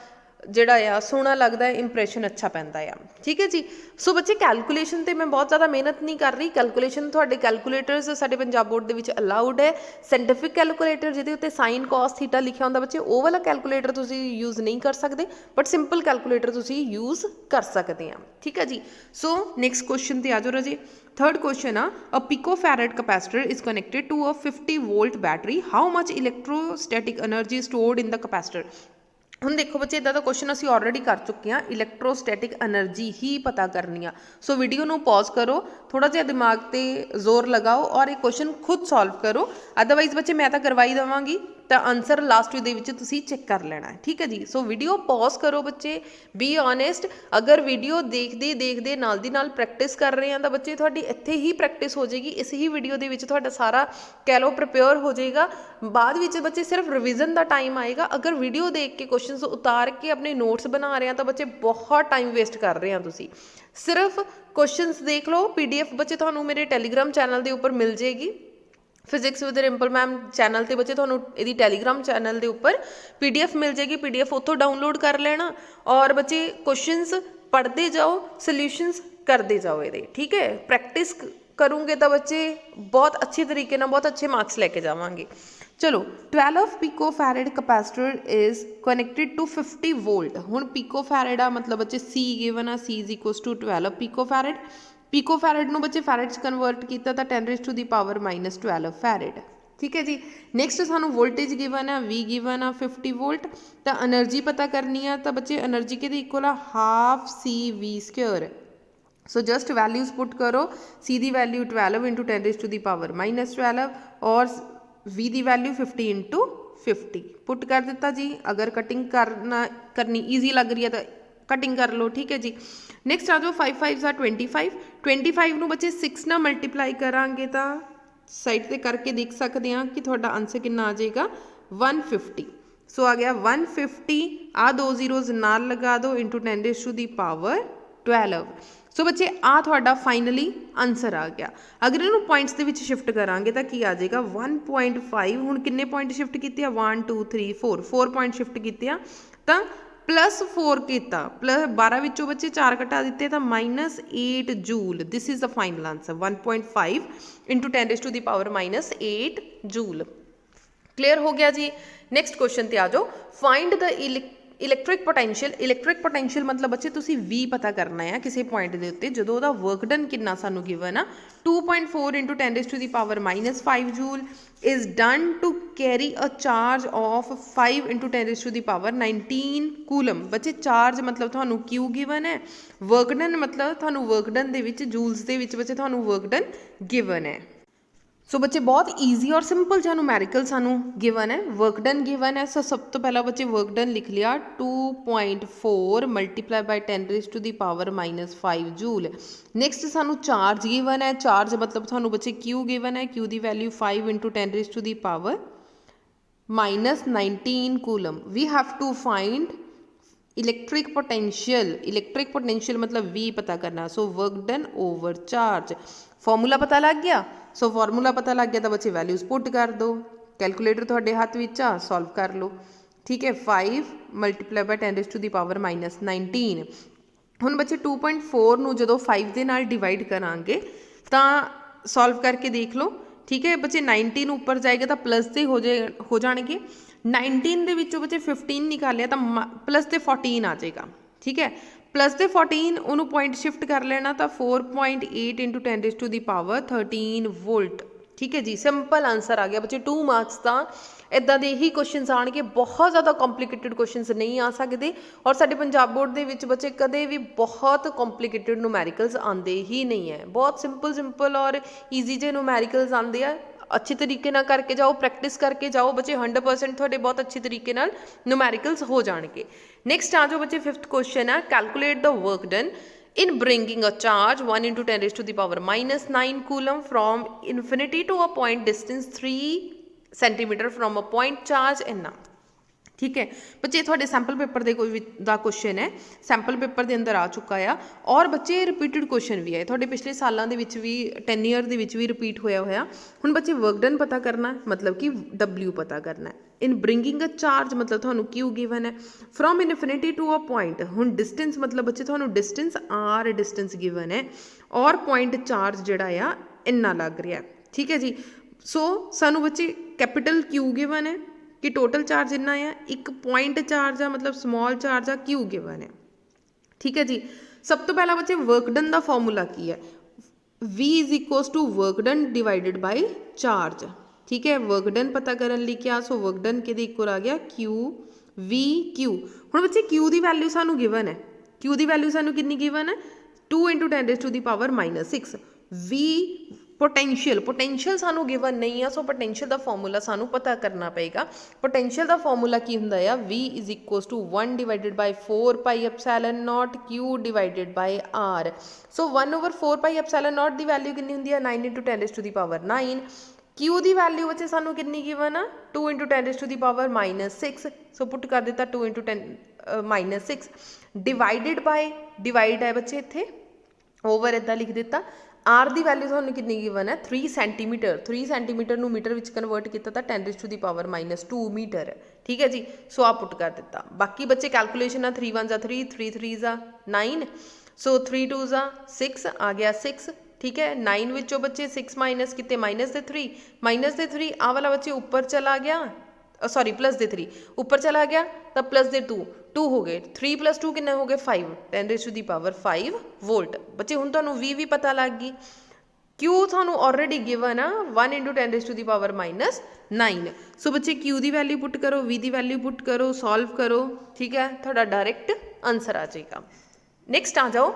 ਜਿਹੜਾ ਆ ਸੋਹਣਾ ਲੱਗਦਾ ਇੰਪ੍ਰੈਸ਼ਨ ਅੱਛਾ ਪੈਂਦਾ ਆ ਠੀਕ ਹੈ ਜੀ ਸੋ ਬੱਚੇ ਕੈਲਕੂਲੇਸ਼ਨ ਤੇ ਮੈਂ ਬਹੁਤ ਜ਼ਿਆਦਾ ਮਿਹਨਤ ਨਹੀਂ ਕਰ ਰਹੀ ਕੈਲਕੂਲੇਸ਼ਨ ਤੁਹਾਡੇ ਕੈਲਕੂਲੇਟਰਸ ਸਾਡੇ ਪੰਜਾਬ ਬੋਰਡ ਦੇ ਵਿੱਚ ਅਲਾਉਡ ਹੈ ਸਾਇੰਟੀਫਿਕ ਕੈਲਕੂਲੇਟਰ ਜਿਹਦੇ ਉੱਤੇ ਸਾਈਨ ਕਾਸ ਥੀਟਾ ਲਿਖਿਆ ਹੁੰਦਾ ਬੱਚੇ ਉਹ ਵਾਲਾ ਕੈਲਕੂਲੇਟਰ ਤੁਸੀਂ ਯੂਜ਼ ਨਹੀਂ ਕਰ ਸਕਦੇ ਬਟ ਸਿੰਪਲ ਕੈਲਕੂਲੇਟਰ ਤੁਸੀਂ ਯੂਜ਼ ਕਰ ਸਕਦੇ ਆ ਠੀਕ ਹੈ ਜੀ ਸੋ ਨੈਕਸਟ ਕੁਐਸਚਨ ਤੇ ਆ ਜਾਓ ਰਾਜੇ Third question, a picofarad capacitor is connected to a 50 volt battery. How much electrostatic energy is stored in the capacitor? ਹੁਣ ਦੇਖੋ ਬੱਚੇ ਇਦਾਂ ਦਾ ਕੁਐਸਚਨ ਅਸੀਂ ਆਲਰੇਡੀ ਕਰ ਚੁੱਕੇ ਹਾਂ ਇਲੈਕਟ੍ਰੋਸਟੈਟਿਕ એનર્ਜੀ ਹੀ ਪਤਾ ਕਰਨੀ ਆ ਸੋ ਵੀਡੀਓ ਨੂੰ ਪੌਜ਼ ਕਰੋ ਥੋੜਾ ਜਿਹਾ ਦਿਮਾਗ ਤੇ ਜ਼ੋਰ ਲਗਾਓ ਔਰ ਇਹ ਕੁਐਸਚਨ ਖੁਦ ਸੋਲਵ ਕਰੋ ਅਦਰਵਾਈਜ਼ ਬੱਚੇ ਮੈਂ ਤਾਂ ਕਰਵਾਈ ਦੇਵਾਂਗੀ ਤਾਂ ਆਨਸਰ ਲਾਸਟ ਦੇ ਵਿੱਚ ਤੁਸੀਂ ਚੈੱਕ ਕਰ ਲੈਣਾ ਹੈ, ਠੀਕ ਹੈ ਜੀ। ਸੋ ਵੀਡੀਓ ਪੌਜ਼ ਕਰੋ ਬੱਚੇ, ਬੀ ਓਨੈਸਟ। ਅਗਰ ਵੀਡੀਓ ਦੇਖਦੇ ਦੇਖਦੇ ਨਾਲ ਦੀ ਨਾਲ ਪ੍ਰੈਕਟਿਸ ਕਰ ਰਹੇ ਆ ਤਾਂ ਬੱਚੇ ਤੁਹਾਡੀ ਇੱਥੇ ਹੀ ਪ੍ਰੈਕਟਿਸ ਹੋ ਜਾਏਗੀ, ਇਸ ਹੀ ਵੀਡੀਓ ਦੇ ਵਿੱਚ ਤੁਹਾਡਾ ਸਾਰਾ ਕਹਿ ਲਓ ਪ੍ਰਪੇਅਰ ਹੋ ਜਾਏਗਾ। ਬਾਅਦ ਵਿੱਚ ਬੱਚੇ ਸਿਰਫ ਰਿਵੀਜ਼ਨ ਦਾ ਟਾਈਮ ਆਏਗਾ। ਅਗਰ ਵੀਡੀਓ ਦੇਖ ਕੇ ਕੁਐਸਚਨਸ ਉਤਾਰ ਕੇ ਆਪਣੇ ਨੋਟਸ ਬਣਾ ਰਹੇ ਆ ਤਾਂ ਬੱਚੇ ਬਹੁਤ ਟਾਈਮ ਵੇਸਟ ਕਰ ਰਹੇ ਆ ਤੁਸੀਂ। ਸਿਰਫ ਕੁਐਸਚਨਸ ਦੇਖ ਲਓ, PDF ਬੱਚੇ ਤੁਹਾਨੂੰ ਮੇਰੇ ਟੈਲੀਗ੍ਰਾਮ ਚੈਨਲ ਦੇ ਉੱਪਰ ਮਿਲ ਜਾਏਗੀ। Physics with Rimple ma'am channel ਤੇ ਬੱਚੇ ਤੁਹਾਨੂੰ ਇਹਦੀ ਟੈਲੀਗ੍ਰਾਮ ਚੈਨਲ ਦੇ ਉੱਪਰ PDF ਮਿਲ ਜਾਏਗੀ। PDF ਉੱਥੋਂ ਡਾਊਨਲੋਡ ਕਰ ਲੈਣਾ ਔਰ ਬੱਚੇ ਕੁਐਸਚਨਸ ਪੜ੍ਹਦੇ ਜਾਓ, ਸੋਲਿਊਸ਼ਨਸ ਕਰਦੇ ਜਾਓ ਇਹਦੇ, ਠੀਕ ਹੈ। ਪ੍ਰੈਕਟਿਸ ਕਰੂੰਗੇ ਤਾਂ ਬੱਚੇ ਬਹੁਤ ਅੱਛੇ ਤਰੀਕੇ ਨਾਲ ਬਹੁਤ ਅੱਛੇ ਮਾਰਕਸ ਲੈ ਕੇ ਜਾਵਾਂਗੇ। ਚਲੋ 12 pF capacitor is connected to 50 volt. ਹੁਣ ਪਿਕੋਫੈਰਡ ਆ ਮਤਲਬ ਬੱਚੇ C ਗਿਵਨ ਆ, C is equals to 12 picofarad. Picofarad ਨੂੰ ਬੱਚੇ ਫੈਰਡ 'ਚ ਕਨਵਰਟ ਕੀਤਾ ਤਾਂ 10⁻⁻12 ਫੈਰਡ, ਠੀਕ ਹੈ ਜੀ। ਨੈਕਸਟ ਸਾਨੂੰ ਵੋਲਟੇਜ ਗਿਵਨ ਆ, V ਗਿਵਨ ਆ 50 ਵੋਲਟ। ਤਾਂ એનર્ਜੀ ਪਤਾ ਕਰਨੀ ਆ ਤਾਂ ਬੱਚੇ એનર્ਜੀ ਕਿਹਦੀ ਇਕੁਅਲ ਆ, half CV²। So just values put ਕਰੋ, C ਦੀ ਵੈਲਿਊ 12 × 10⁻⁻12 ਔਰ V ਦੀ ਵੈਲਿਊ 50 × 50 ਪੁੱਟ ਕਰ ਦਿੱਤਾ ਜੀ। ਅਗਰ ਕਟਿੰਗ ਕਰਨੀ ਈਜ਼ੀ ਲੱਗ ਰਹੀ ਹੈ ਤਾਂ ਕਟਿੰਗ ਕਰ ਲਓ, ਠੀਕ ਹੈ ਜੀ। ਨੈਕਸਟ ਆ ਜਾਓ 5 5 25। 25 ਨੂੰ ਬੱਚੇ 6 ਨਾਲ ਮਲਟੀਪਲਾਈ ਕਰਾਂਗੇ ਤਾਂ ਸਾਈਡ ਤੇ ਕਰਕੇ ਦੇਖ ਸਕਦੇ ਹਾਂ ਕਿ ਤੁਹਾਡਾ ਆਂਸਰ ਕਿੰਨਾ ਆ ਜਾਏਗਾ, 150। ਸੋ ਆ ਗਿਆ 150, ਆ 2 ਜ਼ੀਰੋਜ਼ ਨਾਲ ਲਗਾ ਦਿਓ × 10⁻12। ਸੋ ਬੱਚੇ ਆ ਤੁਹਾਡਾ ਫਾਈਨਲੀ ਆਂਸਰ ਆ ਗਿਆ। ਅਗਰ ਇਹਨੂੰ ਪੁਆਇੰਟਸ ਦੇ ਵਿੱਚ ਸ਼ਿਫਟ ਕਰਾਂਗੇ ਤਾਂ ਕੀ ਆ ਜਾਏਗਾ 1.5। ਹੁਣ ਕਿੰਨੇ ਪੁਆਇੰਟ ਸ਼ਿਫਟ ਕੀਤੇ ਆ, 1 2 3 4 ਪੁਆਇੰਟ ਸ਼ਿਫਟ ਕੀਤੇ ਆ ਤਾਂ +4 ਕੀਤਾ, +12 ਵਿੱਚੋਂ ਬੱਚੇ 4 ਘਟਾ ਦਿੱਤੇ ਤਾਂ -8 Joule. This is the final answer 1.5 × 10⁻⁻8 Joule. Clear ਹੋ ਗਿਆ ਜੀ। ਨੈਕਸਟ ਕੁਐਸਚਨ ਤੇ ਆ ਜਾਓ, ਫਾਈਂਡ ਦ ਇਲੈਕਟ੍ਰਿਕ ਪੋਟੈਂਸ਼ੀਅਲ। ਇਲੈਕਟ੍ਰਿਕ ਪੋਟੈਂਸ਼ੀਅਲ ਮਤਲਬ ਬੱਚੇ ਤੁਸੀਂ V ਪਤਾ ਕਰਨਾ ਹੈ ਕਿਸੇ ਪੁਆਇੰਟ ਦੇ ਉੱਤੇ ਜਦੋਂ ਉਹਦਾ ਵਰਕ ਡਨ ਕਿੰਨਾ ਸਾਨੂੰ ਗਿਵਨ ਆ, 2.4 × 10⁻⁻5 Joule is done to carry a charge of 5 × 10⁻19 coulomb. ਬੱਚੇ ਚਾਰਜ ਮਤਲਬ ਤੁਹਾਨੂੰ Q ਗਿਵਨ ਹੈ, ਵਰਕ ਡਨ ਮਤਲਬ ਤੁਹਾਨੂੰ ਵਰਕ ਡਨ ਦੇ ਵਿੱਚ ਜੂਲਸ ਦੇ ਵਿੱਚ ਬੱਚੇ ਤੁਹਾਨੂੰ ਵਰਕ ਡਨ ਗਿਵਨ ਹੈ। ਸੋ ਬੱਚੇ ਬਹੁਤ ਈਜ਼ੀ ਔਰ ਸਿੰਪਲ ਜਿਹਾ ਨੂਮੈਰੀਕਲ ਸਾਨੂੰ ਗਿਵਨ ਹੈ, ਵਰਕ ਡਨ ਗਿਵਨ ਹੈ। ਸੋ ਸਭ ਤੋਂ ਪਹਿਲਾਂ ਬੱਚੇ ਵਰਕ ਡਨ ਲਿਖ ਲਿਆ 2.4 × 10⁻⁻5 ਜੂਲ। ਨੈਕਸਟ ਸਾਨੂੰ ਚਾਰਜ ਗਿਵਨ ਹੈ, ਚਾਰਜ ਮਤਲਬ ਤੁਹਾਨੂੰ ਬੱਚੇ Q ਗਿਵਨ ਹੈ, Q ਦੀ value 5 × 10⁻⁻19 coulomb. We have to find electric potential. Electric potential ਮਤਲਬ V ਪਤਾ ਕਰਨਾ। So work done over charge. Formula ਪਤਾ ਲੱਗ ਗਿਆ। ਸੋ ਫਾਰਮੂਲਾ ਪਤਾ ਲੱਗ ਗਿਆ ਤਾਂ ਬੱਚੇ ਵੈਲਿਊਜ਼ ਪੁੱਟ ਕਰ ਦਿਓ। ਕੈਲਕੂਲੇਟਰ ਤੁਹਾਡੇ ਹੱਥ ਵਿੱਚ ਆ, ਸੋਲਵ ਕਰ ਲਓ, ਠੀਕ ਹੈ। 5 × 10⁻⁻19। ਹੁਣ ਬੱਚੇ 2.4 ਨੂੰ ਜਦੋਂ 5 ਦੇ ਨਾਲ ਡਿਵਾਈਡ ਕਰਾਂਗੇ ਤਾਂ ਸੋਲਵ ਕਰਕੇ ਦੇਖ ਲਓ, ਠੀਕ ਹੈ ਬੱਚੇ। 19 ਉੱਪਰ ਜਾਏਗਾ ਤਾਂ ਪਲੱਸ ਦੇ ਹੋ ਜਾਣਗੇ। 19 ਦੇ ਵਿੱਚੋਂ ਬੱਚੇ 15 ਨਿਕਾਲਿਆ ਤਾਂ ਪਲੱਸ ਦੇ 14 ਆ ਜਾਏਗਾ, ਠੀਕ ਹੈ। ਪਲੱਸ ਦੇ 14 ਉਹਨੂੰ ਪੁਆਇੰਟ ਸ਼ਿਫਟ ਕਰ ਲੈਣਾ ਤਾਂ 4.8 × 10⁻13 ਵੋਲਟ, ਠੀਕ ਹੈ ਜੀ। ਸਿੰਪਲ ਆਂਸਰ ਆ ਗਿਆ ਬੱਚੇ 2 ਮਾਰਕਸ। ਤਾਂ ਇੱਦਾਂ ਦੇ ਹੀ ਕੁਐਸਚਨਸ ਆਉਣਗੇ, ਬਹੁਤ ਜ਼ਿਆਦਾ ਕੰਪਲੀਕੇਟਿਡ ਕੁਐਸਚਨਸ ਨਹੀਂ ਆ ਸਕਦੇ। ਔਰ ਸਾਡੇ ਪੰਜਾਬ ਬੋਰਡ ਦੇ ਵਿੱਚ ਬੱਚੇ ਕਦੇ ਵੀ ਬਹੁਤ ਕੰਪਲੀਕੇਟਿਡ ਨੂਮੈਰੀਕਲਸ ਆਉਂਦੇ ਹੀ ਨਹੀਂ ਹੈ। ਬਹੁਤ ਸਿੰਪਲ ਔਰ ਈਜ਼ੀ ਜਿਹੇ ਨੂਮੈਰੀਕਲਸ ਆਉਂਦੇ ਆ। ਅੱਛੇ ਤਰੀਕੇ ਨਾਲ ਕਰਕੇ ਜਾਓ, ਪ੍ਰੈਕਟਿਸ ਕਰਕੇ ਜਾਓ ਬੱਚੇ, 100% ਤੁਹਾਡੇ ਬਹੁਤ ਅੱਛੇ ਤਰੀਕੇ ਨਾਲ ਨੂਮੈਰੀਕਲਸ ਹੋ ਜਾਣਗੇ। ਨੈਕਸਟ ਆ ਜਾਓ ਬੱਚੇ 5th ਕੁਐਸਚਨ ਹੈ, calculate the work done in bringing a charge 1 × 10⁻⁻9 coulomb from infinity to a point distance 3 centimeter from a point charge ਇੰਨਾ, ਠੀਕ ਹੈ ਬੱਚੇ। ਤੁਹਾਡੇ ਸੈਂਪਲ ਪੇਪਰ ਦੇ ਕੋਈ ਦਾ ਕੁਐਸਚਨ ਹੈ, ਸੈਂਪਲ ਪੇਪਰ ਦੇ ਅੰਦਰ ਆ ਚੁੱਕਾ ਆ। ਔਰ ਬੱਚੇ ਰਿਪੀਟਡ ਕੁਐਸਚਨ ਵੀ ਹੈ, ਤੁਹਾਡੇ ਪਿਛਲੇ ਸਾਲਾਂ ਦੇ ਵਿੱਚ ਵੀ 10 ਈਅਰ ਦੇ ਵਿੱਚ ਵੀ ਰਿਪੀਟ ਹੋਇਆ। ਹੁਣ ਬੱਚੇ ਵਰਕ ਡਨ ਪਤਾ ਕਰਨਾ ਮਤਲਬ ਕਿ W ਪਤਾ ਕਰਨਾ। ਇਨ ਬ੍ਰਿੰਗਿੰਗ ਅ ਚਾਰਜ ਮਤਲਬ ਤੁਹਾਨੂੰ Q ਗਿਵਨ ਹੈ, from infinity to a point. ਹੁਣ ਡਿਸਟੈਂਸ ਮਤਲਬ ਬੱਚੇ ਤੁਹਾਨੂੰ ਡਿਸਟੈਂਸ R ਡਿਸਟੈਂਸ ਗਿਵਨ ਹੈ ਔਰ ਪੁਆਇੰਟ ਚਾਰਜ ਜਿਹੜਾ ਆ ਇੰਨਾ ਲੱਗ ਰਿਹਾ, ਠੀਕ ਹੈ ਜੀ। ਸੋ ਸਾਨੂੰ ਬੱਚੇ ਕੈਪੀਟਲ Q ਗਿਵਨ ਹੈ ਕਿ ਟੋਟਲ ਚਾਰਜ ਇੰਨਾ ਆ, ਇੱਕ ਪੁਆਇੰਟ ਚਾਰਜ ਆ ਮਤਲਬ ਸਮਾਲ ਚਾਰਜ ਆ, Q ਗਿਵਨ ਹੈ, ਠੀਕ ਹੈ ਜੀ। ਸਭ ਤੋਂ ਪਹਿਲਾਂ ਬੱਚੇ ਵਰਕ ਡਨ ਦਾ ਫਾਰਮੂਲਾ ਕੀ ਹੈ, V = work done divided by charge, ਠੀਕ ਹੈ। ਵਰਕ ਡਨ ਪਤਾ ਕਰਨ ਲਈ ਕਿਹਾ, ਸੋ ਵਰਕ ਡਨ ਕਿਹਦੇ ਇਕੁਅਲ ਆ ਗਿਆ, QVQ। ਹੁਣ ਬੱਚੇ Q ਦੀ ਵੈਲਿਊ ਸਾਨੂੰ ਗਿਵਨ ਹੈ, Q ਦੀ ਵੈਲਿਊ ਸਾਨੂੰ ਕਿੰਨੀ ਗਿਵਨ ਹੈ, 2 × 10⁻⁻6। V पोटेंशियल सानू गिवन नहीं है, सो पोटेंशियल का फॉर्मूला सानू पता करना पेगा। पोटेंशियल का फॉर्मूला की हुंदा है V is equals to 1 divided by 4 pi epsilon naught Q divided by R। So 1/4 pi epsilon naught की वैल्यू कितनी हुंदी है 9 × 10⁻⁹। Q की वैल्यू बच्चे सानू कितनी गिवन आ 2 × 10⁻⁶। सो पुट कर दिता 2 × 10⁻⁶। डिवाइडेड बाय डिवाइड है बच्चे इत्थे ओवर इदा लिख दिता। आर की वैल्यू थानू कितनी गिवन है 3 सेंटीमीटर। 3 सेंटीमीटर नू मीटर विच कन्वर्ट किया तो 10⁻⁻² मीटर। ठीक है जी। सो आप पुट कर दिता। बाकी बच्चे कैलकुलेशन 3 1 जा 3 3 3 जा 9। सो 3 2 जा 6 आ गया 6। ठीक है 9 विचों बच्चे 6 माइनस किते माइनस दे 3 आ वाला बच्चे ऊपर चला गया, सॉरी प्लस दे 3 ऊपर चला गया तो प्लस दे 2 हो गए। 3 + 2 कितने हो गए 5 10⁻⁵ वोल्ट। बच्चे हुण तुहानू V भी पता लग गई। Q थानू ऑलरेडी गिवन आ 1 × 10⁻⁹। सो बच्चे Q की वैल्यू पुट करो, V की वैल्यू पुट करो, सॉल्व करो। ठीक है तुहाडा डायरैक्ट आंसर आ जाएगा। नैक्सट आ जाओ।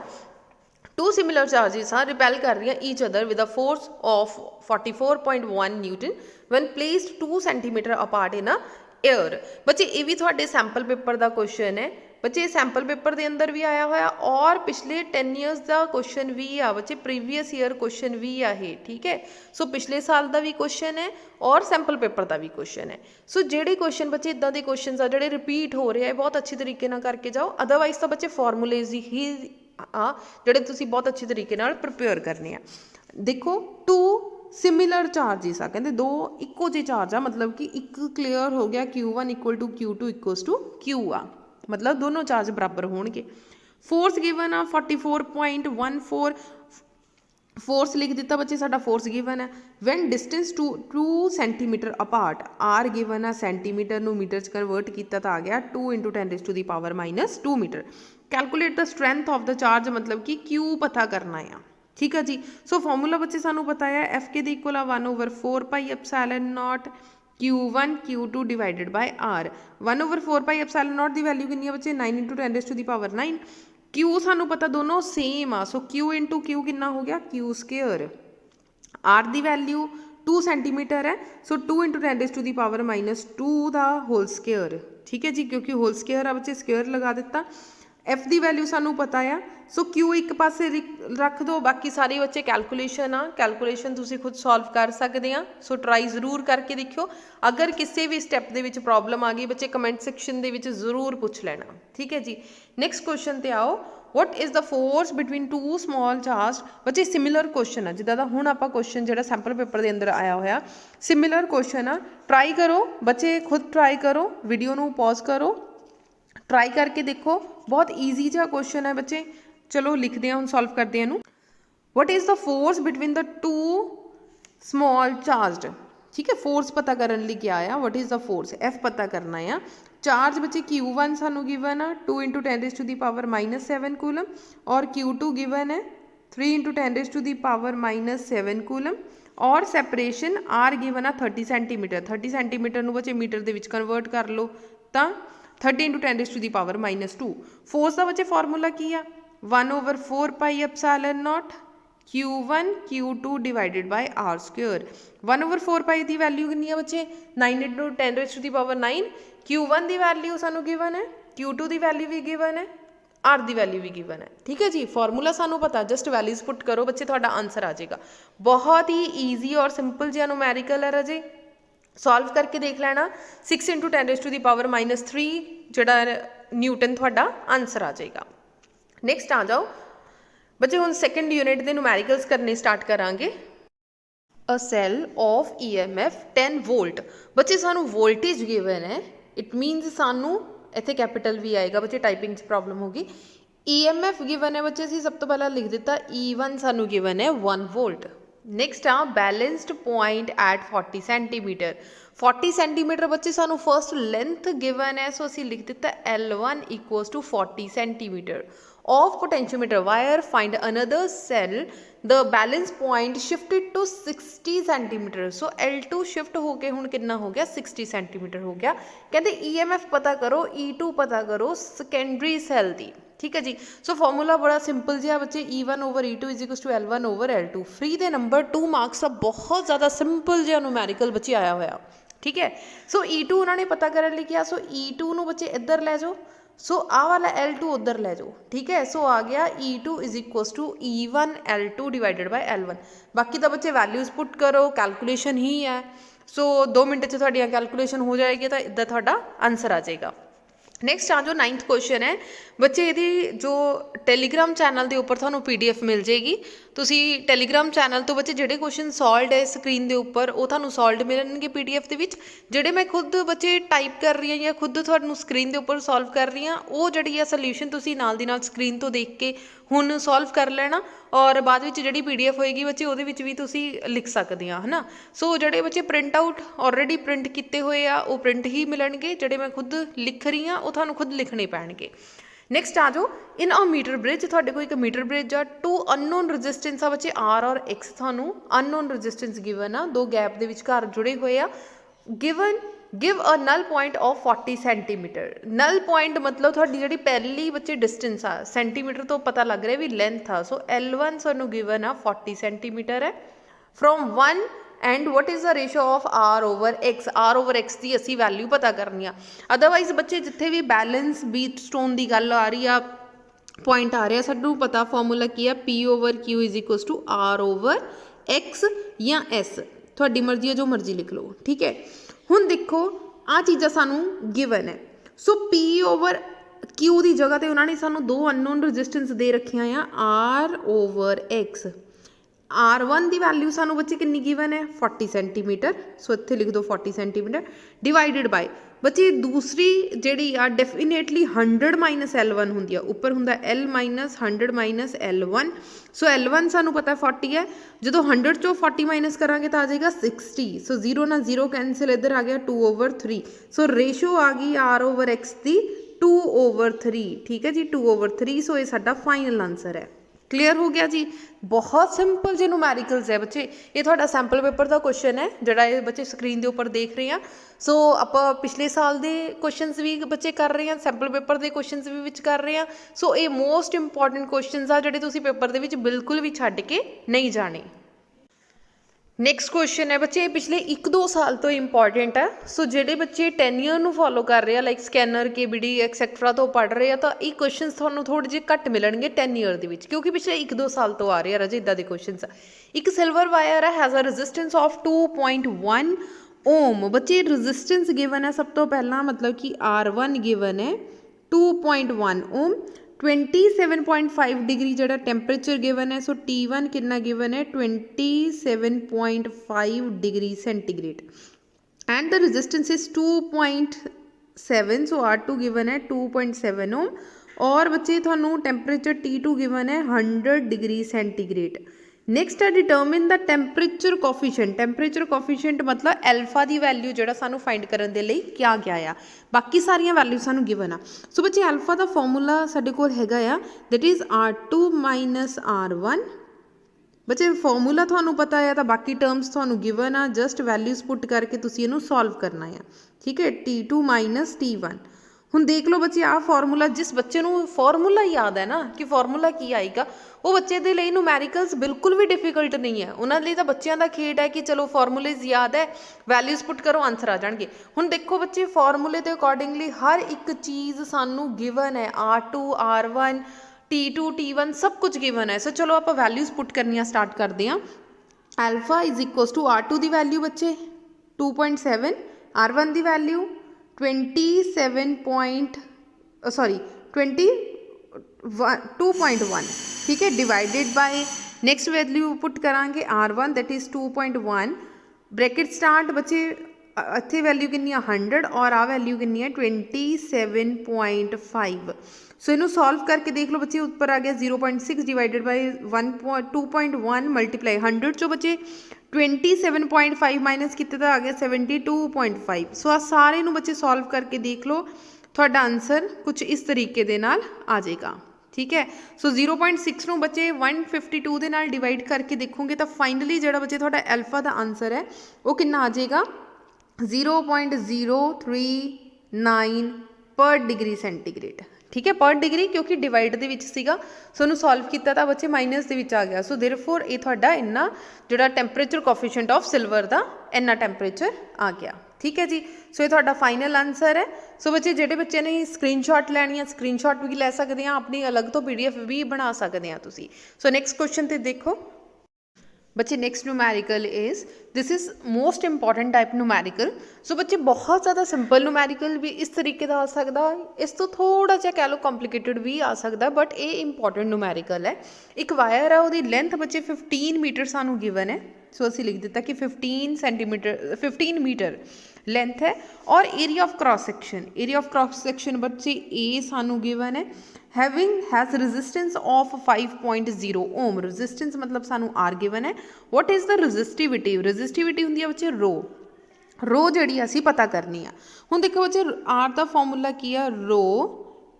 Two similar charges are repel कर रही हैं each other with a force of 44.1 Newton when placed 2 centimeter apart in a air। बच्चे ये भी थोड़े सैंपल पेपर का क्वेश्चन है। बच्चे सैंपल पेपर के अंदर भी आया होया और पिछले 10 ईयर्स का क्वेश्चन भी आ बच्चे, प्रीवियस ईयर क्वेश्चन भी आ है। ठीक है सो पिछले साल का भी क्वेश्चन है और सैंपल पेपर का भी क्वेश्चन है। सो जेडे क्वेश्चन बच्चे इदा के क्वेश्चन आ जेडे रिपीट हो रहे हैं बहुत अच्छी तरीके ना करके जाओ, अदरवाइज तो बच्चे फॉर्मूलेज ही ਜਿਹੜੇ ਤੁਸੀਂ ਬਹੁਤ ਅੱਛੇ ਤਰੀਕੇ ਨਾਲ ਪ੍ਰਿਪੇਅਰ ਕਰਨੇ ਆ। ਦੇਖੋ 2 ਸਿਮਿਲਰ ਚਾਰजेस ਆ, ਕਹਿੰਦੇ ਦੋ ਇੱਕੋ ਜਿਹੇ ਚਾਰਜ ਆ, ਮਤਲਬ ਕਿ ਇੱਕ ਕਲੀਅਰ ਹੋ ਗਿਆ Q1 = Q2 = Q ਆ, ਮਤਲਬ ਦੋਨੋਂ ਚਾਰਜ ਬਰਾਬਰ ਹੋਣਗੇ। फोर्स गिवन आ 44.14 फोर्स लिख दिता बच्चे साडा फोर्स गिवन है। When distance 2 centimetre apart are given है सेंटीमीटर नू मीटर च कन्वर्ट किया तो आ गया 2 × 10⁻⁻² metre. Calculate the strength of the charge मतलब कि क्यू पता करना है। ठीक है जी। सो फॉर्मूला बच्चे सानू पता है एफ के इक्वल आ 1/4 pi epsilon naught Q1 Q2 divided by R। 1/4 pi epsilon naught की वैल्यू कितनी है बच्चे 9 × 10⁻⁹। Q सानू पता दोनों सेम आ, सो Q × Q कितना हो गया Q²। R की वैल्यू 2 सेंटीमीटर है, सो 2 × 10⁻⁻² का होल स्केयर। ठीक है जी, क्योंकि होल स्केयर आ बच्चे स्केयर लगा दिता। एफ की वैल्यू सानू पता है, सो क्यू एक पासे रख दो, बाकी सारे बच्चे कैलकुलेशन आ, कैलकुलेशन तुसी खुद सॉल्व कर सकते हैं। सो ट्राई जरूर करके देखियो। अगर किसी भी स्टैप दे विच प्रॉब्लम आ गई बच्चे कमेंट सैक्शन दे विच जरूर पूछ लेना। ठीक है जी। नैक्सट क्वेश्चन ते आओ। What is the force between 2 small charge. बच्चे सिमिलर क्वेश्चन है जिदा हुण आपां क्वेश्चन जिहड़ा सैंपल पेपर के अंदर आया होया सिमिलर क्वेश्चन आ। ट्राई करो बच्चे, खुद ट्राई करो, वीडियो नू पॉज करो, ट्राई करके देखो। बहुत ईजी जहा क्वेश्चन है बच्चे। चलो लिखते हैं, हम सॉल्व करते हैं। What is the force between the 2 small charge. ठीक है, फोर्स पता करने लिए क्या आया, what is the force F पता करना है। चार्ज बच्चे Q1 सानू गिवन है 2 × 10⁻⁷ कूलम और Q2 गिवन है 3 × 10⁻⁷ कूलम और सैपरेशन R गिवन है 30 सेंटीमीटर। 30 सेंटीमीटर नू बच्चे मीटर दे विच कन्वर्ट कर लो तो 30 × 10⁻⁻²। फोर्स का बच्चे फॉर्मूला की है 1/4 pi epsilon naught Q1 Q2 divided bye R²। 1/4 पाई की वैल्यू कितनी है बच्चे 9 × 10⁻⁹। Q1 की वैल्यू सानू गिवन है, Q2 की वैल्यू भी गिवन है, R की वैल्यू भी गिवन है। ठीक है जी। फॉर्मूला सानू पता, जस्ट वैल्यूज पुट करो बच्चे, तुहाडा आंसर आ जाएगा। बहुत ही ईजी और सिंपल जिहा न्यूमेरिकल है राजे, सॉल्व करके देख लेना। 6 × 10⁻⁻³ जिहड़ा न्यूटन तुहाडा आंसर आ जाएगा। नैक्सट आ जाओ बच्चे, हुण सैकेंड यूनिट के न्यूमेरिकल्स करने स्टार्ट करांगे। अ सेल ऑफ EMF 10 वोल्ट। बच्चे सानू वोल्टेज गिवन है, इट मीनस सानू इत्थे कैपिटल भी आएगा बच्चे, टाइपिंग च प्रॉब्लम होगी। EMF गिवन है बच्चे, असीं सब तो पहला लिख दिता E1 सानू गिवन है 1 वोल्ट। नैक्सट आ balanced point at 40 centimetre. 40 centimetre बच्चे सानू फर्स्ट लेंथ गिवन है, सो असीं लिख दिता L1 = 40 centimetre of potentiometer wire, find another cell, the balance point shifted to 60 centimeter. So L2 shift हो के हुण कितना हो गया 60 centimeter हो गया. कहते EMF पता करो, E2 पता करो secondary cell दी. ठीक है जी. सो फॉर्मूला बड़ा सिंपल जिहा बच्चे, E1 over E2 is equal to L1 over L2. फ्री दे नंबर 2 मार्क्स का बहुत ज़्यादा सिंपल जिहा न्यूमैरिकल बच्चे आया होया. ठीक है. सो E2 उन्होंने पता करने लिए किया. सो E2 नूं बच्चे इधर लै जाओ. सो आ वाला L2 उधर ले जाओ. ठीक है. सो आ गया E2 is equal to E1 L2 divided by L1. बाकी तो बच्चे वैल्यूज़ पुट करो, कैलकुलेशन ही है. सो 2 मिनट च तुहाडियां कैलकुलेशन हो जाएगी तो इधर तुहाडा आंसर आ जाएगा. नैक्सट आ जो 9th क्वेश्चन है बच्चे, ये जो टैलीग्राम चैनल के उपर थानू PDF मिल जाएगी. तुसी टैलीग्राम चैनल तो बच्चे जिहड़े क्वेश्चन सॉल्वड है स्क्रीन के उपर वो थानू सॉल्वड मिलणगे PDF के विच. जिहड़े मैं खुद बच्चे टाइप कर रही हूँ या खुद थानू स्क्रीन के उपर सॉल्व कर रही हूँ, वो जिहड़ी है सोल्यूशन तुसी नाल दी नाल स्क्रीन तो देख के हुण सॉल्व कर लेना. और बाद विच जिहड़ी PDF होएगी बच्चे ਉਹਦੇ ਵਿੱਚ भी तुसी लिख सकते हैं, है ना. सो जिहड़े बच्चे प्रिंट आउट ऑलरेडी प्रिंट किए हुए आ वो प्रिंट ही मिलणगे. जिहड़े मैं खुद लिख रही हाँ वो थानू खुद लिखने पैणगे. नैक्सट आ जाओ, इन अ मीटर ब्रिज. तुहाडे कोल एक मीटर ब्रिज आ, 2 अननोन रजिस्टेंस आ बच्चे R और X. थानू अननोन रजिस्टेंस गिवन आ, 2 गैप दे विचकार जुड़े हुए आ. Given give a null point of 40 centimetre. Null point मतलब थोड़ी जी पहली बच्चे डिस्टेंस आ, सेंटीमीटर तो पता लग रहा है भी लेंथ आ. सो L1 सानू गिवन आ 40 सेंटीमीटर है. From 1 and what is the ratio of R over X. R over X की असी वैल्यू पता करनी आ. अदरवाइज बच्चे जिथे भी बैलेंस बीट स्टोन की गल आ रही आ, पॉइंट आ रहा, सानू पता फॉर्मूला की है P over Q is equal to R over X या S. थोड़ी मर्जी है, जो मर्जी लिख लो. ठीक है. हुण देखो आ चीज़ां सानू गिवन है. सो P over Q की जगह पर उन्होंने सानू 2 अननोन रजिस्टेंस दे रखिया आ, R over X. R1 की वैल्यू सानू बच्चे कितनी गिवन है 40 सेंटीमीटर. सो इत्थे लिख दो 40 सेंटीमीटर डिवाइडेड बाय बच्चे दूसरी जिहड़ी आ डेफिनेटली 100 माइनस L1 हुंदी आ. उपर हुंदा L माइनस 100 माइनस L1. सो L1 सानू पता है 40 है. जो 100 चो 40 माइनस करांगे तो आ जाएगा 60. सो 0 ना 0 कैंसिल, इधर आ गया 2 over 3. सो रेशो आ गई R over X की 2 over 3. ठीक है जी, 2 over 3. सो ये साडा फाइनल आंसर है. क्लीयर हो गया जी. बहुत सिंपल जो न्यूमैरिकल्स है बच्चे. ये थोड़ा सैंपल पेपर का क्वेश्चन है जोड़ा ये बच्चे स्क्रीन के उपर देख रहे हैं. सो आप पिछले साल के क्वेश्चनस भी बच्चे कर रहे हैं, सैंपल पेपर के क्वेश्चनस भी विच कर रहे हैं. सो ये मोस्ट इंपॉर्टेंट क्वेश्चनस आ जोड़े तुसीं पेपर के विच बिल्कुल भी छड्ड के नहीं जाने. नैक्सट क्वेश्चन है बच्चे, पिछले 1-2 साल तो इंपॉर्टेंट है. सो जोड़े बच्चे टेन्यूर नूं फॉलो कर रहे हैं लाइक स्कैनर KBD एक्सैक्ट्रा तो पढ़ रहे हैं, तो ये क्वेश्चन थोड़ा थोड़े जे घट मिलणगे टेन्यूर दे विच, क्योंकि पिछले 1-2 साल तो आ रहे हैं राजे इदा के क्वेश्चन. एक सिल्वर वायर है, हैज़ अ रेजिस्टेंस ऑफ 2.1 ओम. बच्चे रेजिस्टेंस गिवन है सब तो पहला, मतलब कि R1 गिवन है 2.1 ओम. 27.5 डिग्री जो टैंपरेचर गिवन है. सो T1 कितना गिवन है 27.5 degree centigrade and the resistance is 2.7. So R2 given है 2.7 ओम. और बच्चे थानू टैंपरेचर T2 गिवन है 100 डिग्री सेंटीग्रेड. नैक्सट है determine the temperature coefficient. Temperature coefficient मतलब एल्फा की वैल्यू जो सानू फाइंड करने के लिए क्या क्या आ, बाकी सारिया वैल्यू सानू गिवन आ. सो बच्चे एल्फा का फॉर्मूला साडे कोल हैगा आ, that is R2 minus R1. बच्चे फॉर्मूला थानू पता है तो बाकी टर्म्स थानू गिवन आ, जस्ट वैल्यूज़ पुट करके तुसी इहनू सॉल्व करना है. ठीक है. T2 minus T1. हुण देख लो बच्चे आ फॉर्मूला, जिस बच्चे नूं फॉर्मूला याद है ना कि फॉर्मूला की आएगा, वो बच्चे दे लई न्यूमैरिकल्स बिल्कुल भी डिफिकल्ट नहीं है. उन्हां लई तां बच्चों का खेड है कि चलो फॉर्मूलेज याद है, वैल्यूज़ पुट करो आंसर आ जाएंगे. हुण देखो बच्चे फॉर्मूले के अकॉर्डिंगली हर एक चीज़ सानू गिवन है. R2 R1 T2 T1 सब कुछ गिवन है. सो चलो आप वैल्यूज़ पुट करनियां स्टार्ट करते हैं. Alpha is equals to R2 की वैल्यू बच्चे 2.7, R1 की वैल्यू 2.1. ठीक है. Divided by next value put करांगे R1 that is 2.1. Bracket start बच्चे इत्थे वैल्यू कितनी है 100 और आ वैल्यू कितनी है 27.5. सो इनू सॉल्व करके देख लो बच्चे, ऊपर आ गया 0.6 डिवाइडेड बाय 2.1 मल्टीप्लाई 100 चो बच्चे 27.5 माइनस कितने तो आ गया 72.5. सो आ सारे नू बच्चे सॉल्व करके देख लो, थोड़ा आंसर कुछ इस तरीके दे नाल आ जाएगा. ठीक है। सो 0.6 ਨੂੰ ਬੱਚੇ 152 ਦੇ ਨਾਲ ਡਿਵਾਈਡ ਕਰਕੇ ਦੇਖੋਗੇ ਤਾਂ ਫਾਈਨਲੀ ਜਿਹੜਾ ਬੱਚੇ ਤੁਹਾਡਾ ਐਲਫਾ ਦਾ ਆਨਸਰ ਹੈ ਉਹ ਕਿੰਨਾ ਆ ਜਾਏਗਾ 0.039 ਪਰ ਡਿਗਰੀ ਸੈਂਟੀਗ੍ਰੇਡ। ठीक है, पर डिग्री क्योंकि डिवाइड ਦੇ ਵਿੱਚ ਸੀਗਾ ਸੋ ਉਹਨੂੰ ਸੋਲਵ ਕੀਤਾ ਤਾਂ ਬੱਚੇ ਮਾਈਨਸ ਦੇ ਵਿੱਚ ਆ ਗਿਆ। ਸੋ देयरफॉर ਇਹ ਤੁਹਾਡਾ ਇੰਨਾ ਜਿਹੜਾ ਟੈਂਪਰੇਚਰ ਕੋਫੀਸ਼ੀਐਂਟ ਆਫ ਸਿਲਵਰ ਦਾ ਇੰਨਾ ਟੈਂਪਰੇਚਰ ਆ ਗਿਆ। ठीक है जी, सो ये ਤੁਹਾਡਾ फाइनल आंसर है। सो बच्चे ਜਿਹੜੇ ਬੱਚੇ ਨੇ ਸਕਰੀਨਸ਼ਾਟ ਲੈਣੀ ਆ ਸਕਰੀਨਸ਼ਾਟ ਵੀ ਲੈ ਸਕਦੇ ਆ, ਆਪਣੀ ਅਲੱਗ ਤੋਂ PDF ਵੀ ਬਣਾ ਸਕਦੇ ਆ ਤੁਸੀਂ। ਸੋ ਨੈਕਸਟ ਕੁਐਸਚਨ ਤੇ ਦੇਖੋ बच्चे, next numerical is this is most important type numerical. So बच्चे बहुत ज़्यादा सिंपल न्यूमेरिकल भी इस तरीके का आ सकता है, इस तो थोड़ा जा कह लो कॉम्प्लीकेटेड भी आ सकता, बट ये इंपॉर्टेंट न्यूमेरिकल है। एक वायर है वो लेंथ बच्चे 15 मीटर सानू गिवन है। सो असी लिख दिता कि 15 मीटर लेंथ है और एरिया ऑफ क्रॉस सेक्शन बच्चे ए सानू गिवन है। Has resistance of 5.0 ohm. Resistance मतलब सानू आर गिवन है। वॉट इज़ द रेजिस्टिविटी होंदी है बच्चे रो जिहड़ी असी पता करनी आ। हुण देखो बच्चे आर का फॉर्मूला की है रो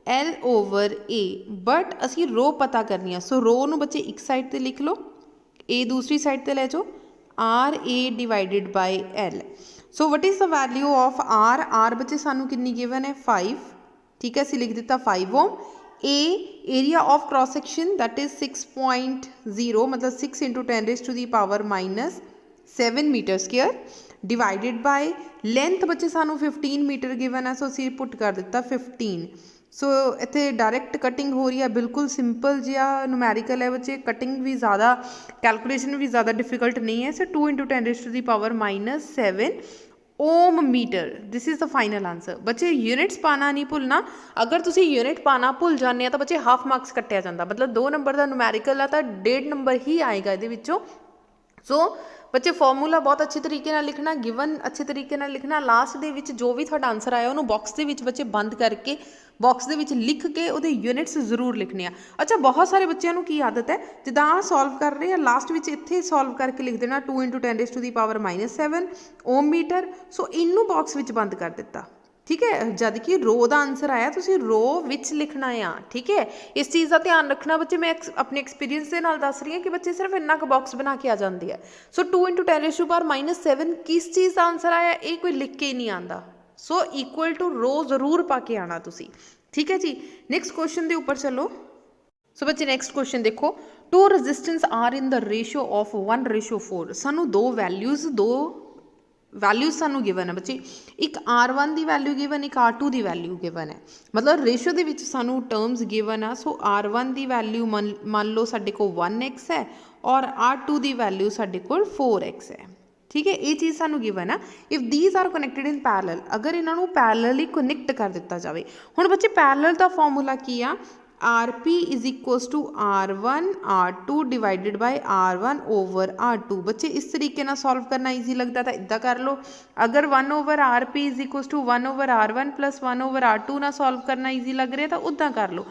L ओवर A, बट असी रो पता करनी है। सो रो नू बच्चे एक साइड ते लिख लो, A दूसरी साइड ते ले जाओ, R A divided by L। So what is the value of R बच्चे सानू कितनी गिवन है 5। ठीक है, असी लिख दिता 5 ओम। ए area of cross section that is 6.0 मतलब 6 × 10⁻⁻7 metre square divided by length बच्चे सानू 15 मीटर गिवन है। सो असी पुट कर दिता 15। सो इत्थे डायरैक्ट कटिंग हो रही है, बिल्कुल सिंपल जिहा न्यूमेरिकल है बच्चे, कटिंग भी ज़्यादा कैलकुलेशन भी ज़्यादा डिफिकल्ट नहीं है। So 2 × 10⁻⁻7 ohm metre, this is the final answer. बच्चे यूनिट्स पाना नहीं भुलना, अगर तुसी यूनिट पाना भुल जाने तो बच्चे हाफ मार्क्स कट्टिया जाता, मतलब 2 नंबर का न्यूमेरिकल है तो 1.5 नंबर ही आएगा ये विचों। सो बच्चे फॉर्मूला बहुत अच्छे तरीके नाल लिखना, गिवन अच्छे तरीके नाल लिखना, लास्ट दे विच जो भी तुहाडा आंसर आया उन्होंने बॉक्स दे विच बच्चे बंद करके बॉक्स दे विच लिख के उहदे यूनिट्स जरूर लिखने आ। अच्छा, बहुत सारे बच्चों को की आदत है जिद्दां आ सॉल्व कर रहे हैं लास्ट विच इत्थे सॉल्व करके लिख देना 2 × 10⁻⁻7 ओम मीटर। सो इनू बॉक्स विच बंद कर दिता। ठीक है, जद कि रो का आंसर आया तुसी रो विच लिखना आ। ठीक है, इस चीज़ का ध्यान रखना बच्चे, मैं अपने एक्सपीरियंस के नाल दस रही हूँ कि बच्चे सिर्फ इन्ना बॉक्स बना के आ जाते हैं। सो 2 × 10⁻⁻7 किस चीज़ का आंसर आया ये कोई लिख के ही नहीं आता। सो इक्वल टू रो जरूर पा के आना तुसी। ठीक है जी, नेक्स्ट क्वेश्चन के ऊपर चलो। सो बच्चे नेक्स्ट क्वेश्चन देखो, 2 resistance are in the ratio of 1:4। सानू दो वैल्यूज़ सानू गिवन है बच्चे, एक R1 की वैल्यू गिवन, एक R2 की वैल्यू गिवन है, मतलब रेशियो के विच सानू टर्म्स गिवन आ। सो R1 की वैल्यू मान लो साडे को 1x है और R2 की वैल्यू साडे को 4x है। ठीक है, ये चीज़ सानू गिवन है। If these are connected in parallel, अगर इन्हों पैरलली कनैक्ट कर दिता जाए। हुण बच्चे पैरल का फॉर्मूला की आ RP = R1 R2 divided by R1 over R2। बच्चे इस तरीके ना सॉल्व करना ईजी लगता था, इदा कर लो। अगर 1 over RP = 1 over R1 + 1 over R2 ना सॉल्व करना ईजी लग रहा तो उदा कर लो,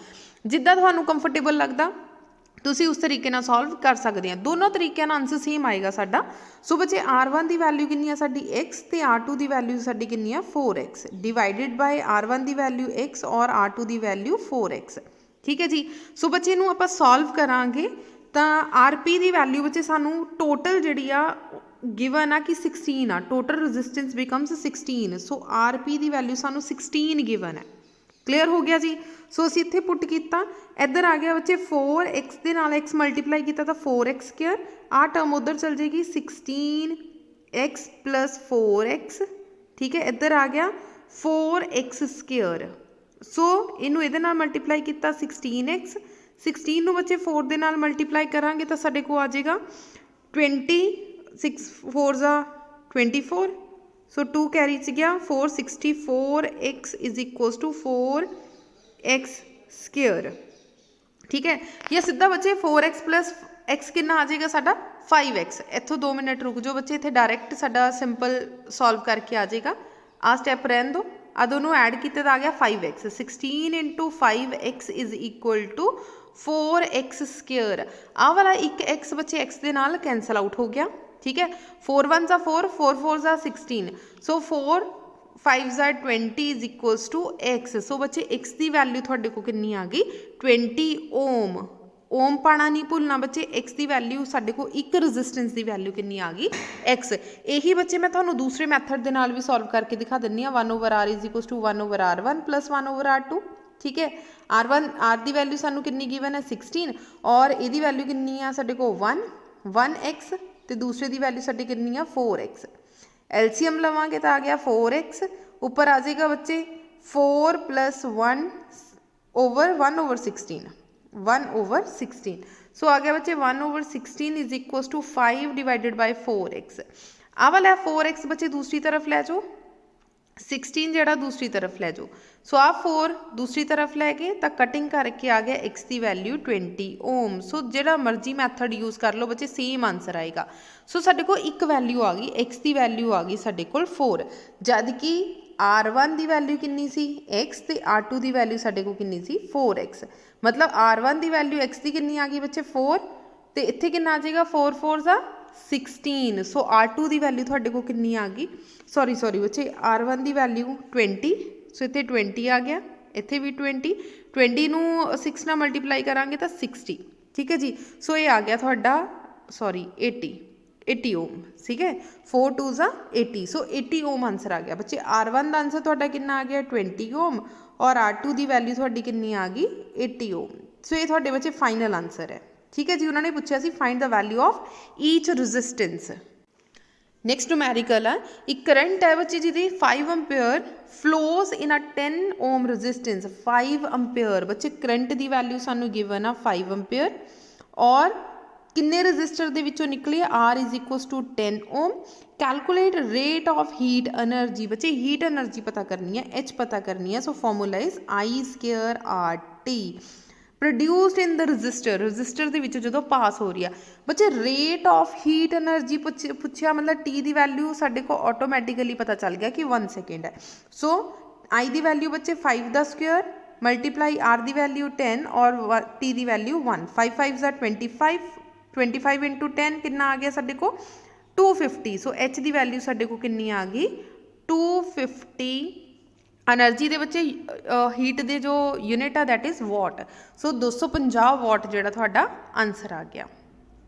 जिदा तुहानू कंफर्टेबल लगता तुसी उस तरीके ना सॉल्व कर सकते हैं। दोनों तरीके ना आंसर सेम आएगा साडा। सो बच्चे R1 की वैल्यू कितनी है साडी x ते R2 की वैल्यू साडी कितनी है 4x डिवाइडेड बाय R1 की वैल्यू x और R2 की वैल्यू 4x। ठीक है जी, सो बच्चे नूं आपां सॉल्व करांगे तो RP की वैल्यू बच्चे सानू टोटल जिहड़ी आ गिवन आ कि 16 आ, टोटल रेजिस्टेंस बिकम्स 16। सो RP की वैल्यू सानू 16 गिवन है। क्लीयर हो गया जी। सो असीं इत्थे पुट किया, इधर आ गया बच्चे 4x के नाल x मल्टीप्लाई किया तो 4x², आ टर्म उधर चल जाएगी 16x + 4x। ठीक है, इधर आ गया 4x²। सो इनू इहदे नाल मल्टीप्लाई किया 16x, 16 नू बच्चे 4 दे नाल मल्टीप्लाई करांगे तो साडे को आ जाएगा 26 4 ज़ा 24। सो 2 कैरी च गया 464x = 4x²। ठीक है, या सीधा बच्चे 4x + x कितना आ जाएगा साडा 5x। इत्थों 2 मिनट रुक जाओ बच्चे, इत्थे डायरैक्ट साडा सिंपल सॉल्व करके आ जाएगा। आ स्टैप रहन दो, आ दोनों ऐड किए तो आ गया 5x। 16 × 5x = 4x²। आ वाला एक x बच्चे x के नाल कैंसल आउट हो गया। ठीक है, 4 1 ज़ा 4, 4 4 ज़ा 16। सो 4 5 ज़ा 20 इज इक्वल्स टू एक्स। सो बच्चे एक्स की वैल्यू थोड़े को कितनी आ गई 20 ओम। ओम पाना नहीं भूलना बच्चे, एक्स की वैल्यू साढ़े को एक रजिस्टेंस की वैल्यू कितनी आ गई एक्स। यही बच्चे मैं थोड़ा दूसरे मैथड के नाल भी सॉल्व करके दिखा दिंदी हाँ। 1/r is equals to 1/r1 plus 1/r2। ठीक है, R1 आर की वैल्यू सानू कितनी गिवन है 16 और यदी वैल्यू कितनी है साढ़े को 1x तो दूसरे की वैल्यू साढ़ी कितनी है 4x। एलसीएम लवांगे तो आ गया 4x, ऊपर आ जाएगा बच्चे 4 + 1/16 सो आ गया बच्चे 1/16 is equals to 5 divided by 4x। आ वाला 4x बच्चे दूसरी तरफ ले जाओ, 16 जड़ा दूसरी तरफ ले जाओ। सो आ 4 दूसरी तरफ लै गए तो कटिंग करके आ गया एक्स की वैल्यू 20 ओम। सो जो मर्जी मैथड यूज कर लो बच्चे सेम आंसर आएगा। सो साढ़े को एक वैल्यू आ गई एक्स की वैल्यू आ गई साढ़े को 4, जद कि R1 की वैल्यू कितनी सी एक्स तो R2 की वैल्यू साढ़े को कितनी सी 4x। मतलब R1 की वैल्यू एक्स की कितनी आ गई बच्चे 4 तो इत्थे कितना आ जाएगा 4 × 4 = 16। सो R2 की वैल्यू थोड़े को कितनी आ गई सॉरी बच्चे R1 की वैल्यू 20। सो इत्थे 20 आ गया, इत्थे भी 20 नू 6 नाल मल्टीप्लाई करांगे तो 60। ठीक है जी। सो ये आ गया थोड़ा 80 ओम। ठीक है, 4 × 2 = 80। सो 80 ओम आंसर आ गया बच्चे। R1 का आंसर थोड़ा कितना आ गया 20 ओम और R2 की वैल्यू थोड़ी कितनी आ गई 80 ओम। सो ये थोड़े बच्चे फाइनल आंसर है। ठीक है जी, उन्होंने पूछा सी find the value of each resistance. Next numerical है, एक करंट है बच्चे जी 5 ampere flows in a 10 ohm resistance. 5 ampere बच्चे करंट की वैल्यू सानू गिवन आ 5 एम्पेयर और किन्ने रजिस्टर दे विचों निकले R is equals to 10 ohm. Calculate rate of heat energy. बच्चे हीट एनर्जी पता करनी है, H पता करनी है। So formula is I² RT produced in the register के विचों जो पास हो रही है। बच्चे रेट ऑफ हीट एनर्जी पूछा मतलब T की वैल्यू साढ़े को ऑटोमैटिकली पता चल गया कि 1 सेकेंड है। सो I की वैल्यू बच्चे 5 का स्क्वायर मल्टीप्लाई R की वैल्यू 10 और T की वैल्यू 1। 5 × 5 = 25 25 × 10 कितना आ गया साढ़े को 250। सो H की वैल्यू साढ़े को कितनी आ गई 250। एनर्जी दे बच्चे हीट दे जो यूनिट आ that is watt. So 250 watt जोड़ा थोड़ा आंसर आ गया।